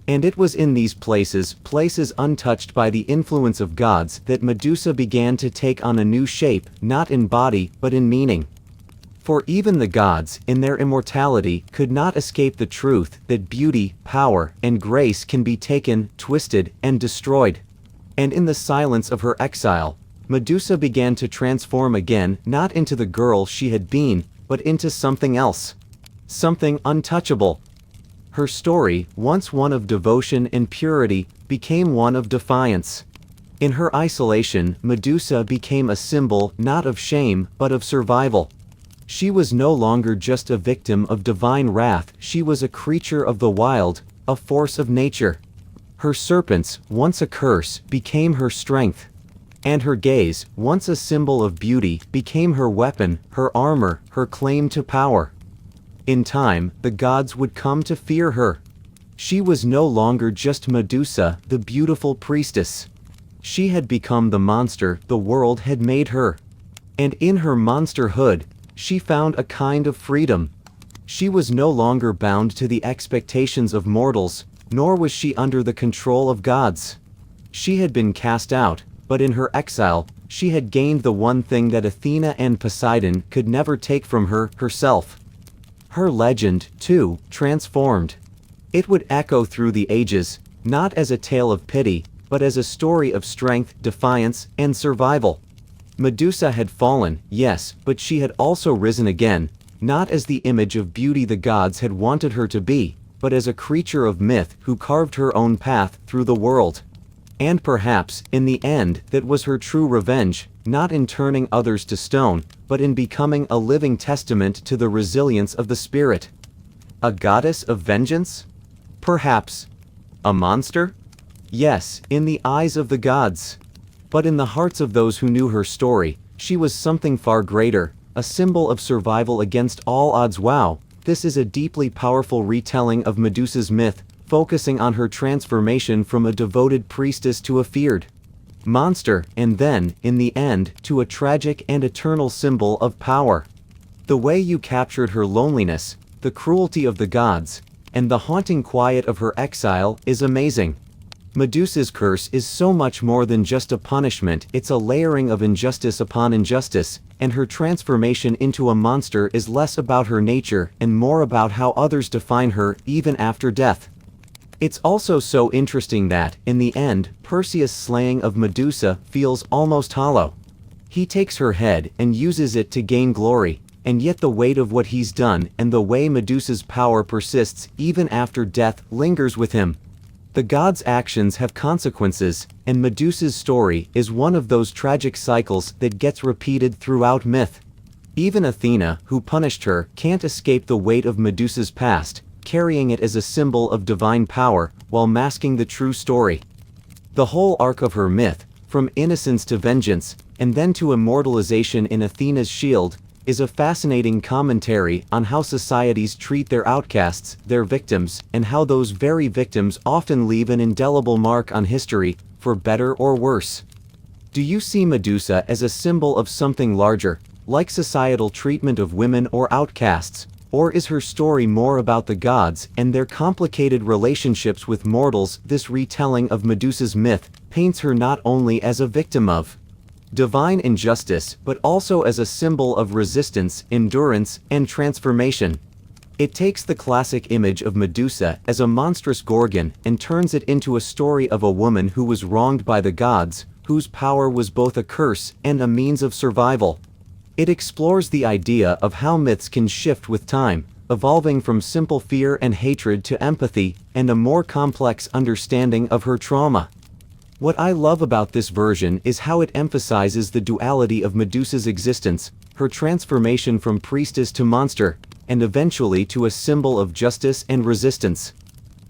And it was in these places, places untouched by the influence of gods, that Medusa began to take on a new shape, not in body, but in meaning. For even the gods, in their immortality, could not escape the truth that beauty, power, and grace can be taken, twisted, and destroyed. And in the silence of her exile, Medusa began to transform again, not into the girl she had been, but into something else. Something untouchable. Her story, once one of devotion and purity, became one of defiance. In her isolation, Medusa became a symbol not of shame, but of survival. She was no longer just a victim of divine wrath, she was a creature of the wild, a force of nature. Her serpents, once a curse, became her strength. And her gaze, once a symbol of beauty, became her weapon, her armor, her claim to power. In time, the gods would come to fear her. She was no longer just Medusa, the beautiful priestess. She had become the monster the world had made her. And in her monsterhood, she found a kind of freedom. She was no longer bound to the expectations of mortals, nor was she under the control of gods. She had been cast out, but in her exile, she had gained the one thing that Athena and Poseidon could never take from her, herself. Her legend, too, transformed. It would echo through the ages, not as a tale of pity, but as a story of strength, defiance, and survival. Medusa had fallen, yes, but she had also risen again, not as the image of beauty the gods had wanted her to be, but as a creature of myth who carved her own path through the world. And perhaps, in the end, that was her true revenge, not in turning others to stone, but in becoming a living testament to the resilience of the spirit. A goddess of vengeance? Perhaps. A monster? Yes, in the eyes of the gods. But in the hearts of those who knew her story, she was something far greater, a symbol of survival against all odds. Wow, this is a deeply powerful retelling of Medusa's myth, focusing on her transformation from a devoted priestess to a feared monster, and then, in the end, to a tragic and eternal symbol of power. The way you captured her loneliness, the cruelty of the gods, and the haunting quiet of her exile is amazing. Medusa's curse is so much more than just a punishment, it's a layering of injustice upon injustice, and her transformation into a monster is less about her nature and more about how others define her, even after death. It's also so interesting that, in the end, Perseus' slaying of Medusa feels almost hollow. He takes her head and uses it to gain glory, and yet the weight of what he's done and the way Medusa's power persists even after death lingers with him. The gods' actions have consequences, and Medusa's story is one of those tragic cycles that gets repeated throughout myth. Even Athena, who punished her, can't escape the weight of Medusa's past, carrying it as a symbol of divine power, while masking the true story. The whole arc of her myth, from innocence to vengeance, and then to immortalization in Athena's shield, is a fascinating commentary on how societies treat their outcasts, their victims, and how those very victims often leave an indelible mark on history, for better or worse. Do you see Medusa as a symbol of something larger, like societal treatment of women or outcasts? Or is her story more about the gods and their complicated relationships with mortals? This retelling of Medusa's myth paints her not only as a victim of divine injustice, but also as a symbol of resistance, endurance, and transformation. It takes the classic image of Medusa as a monstrous gorgon and turns it into a story of a woman who was wronged by the gods, whose power was both a curse and a means of survival. It explores the idea of how myths can shift with time, evolving from simple fear and hatred to empathy and a more complex understanding of her trauma. What I love about this version is how it emphasizes the duality of Medusa's existence, her transformation from priestess to monster, and eventually to a symbol of justice and resistance.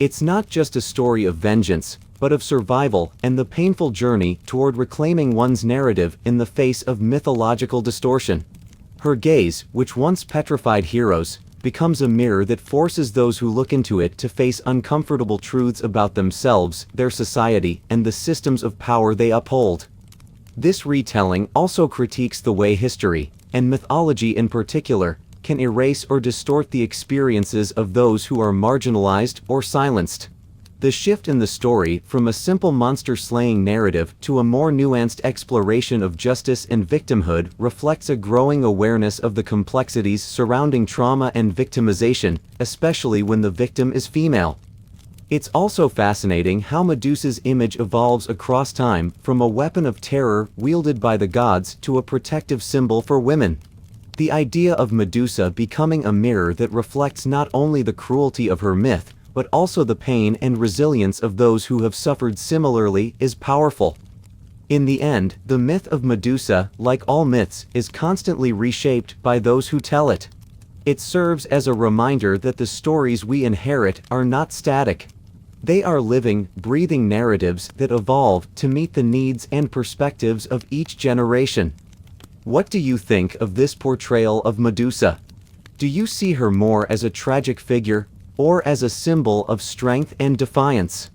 It's not just a story of vengeance, but of survival and the painful journey toward reclaiming one's narrative in the face of mythological distortion. Her gaze, which once petrified heroes, becomes a mirror that forces those who look into it to face uncomfortable truths about themselves, their society, and the systems of power they uphold. This retelling also critiques the way history, and mythology in particular, can erase or distort the experiences of those who are marginalized or silenced. The shift in the story from a simple monster-slaying narrative to a more nuanced exploration of justice and victimhood reflects a growing awareness of the complexities surrounding trauma and victimization, especially when the victim is female. It's also fascinating how Medusa's image evolves across time, from a weapon of terror wielded by the gods to a protective symbol for women. The idea of Medusa becoming a mirror that reflects not only the cruelty of her myth, but also the pain and resilience of those who have suffered similarly is powerful. In the end, the myth of Medusa, like all myths, is constantly reshaped by those who tell it. It serves as a reminder that the stories we inherit are not static. They are living, breathing narratives that evolve to meet the needs and perspectives of each generation. What do you think of this portrayal of Medusa? Do you see her more as a tragic figure, or as a symbol of strength and defiance?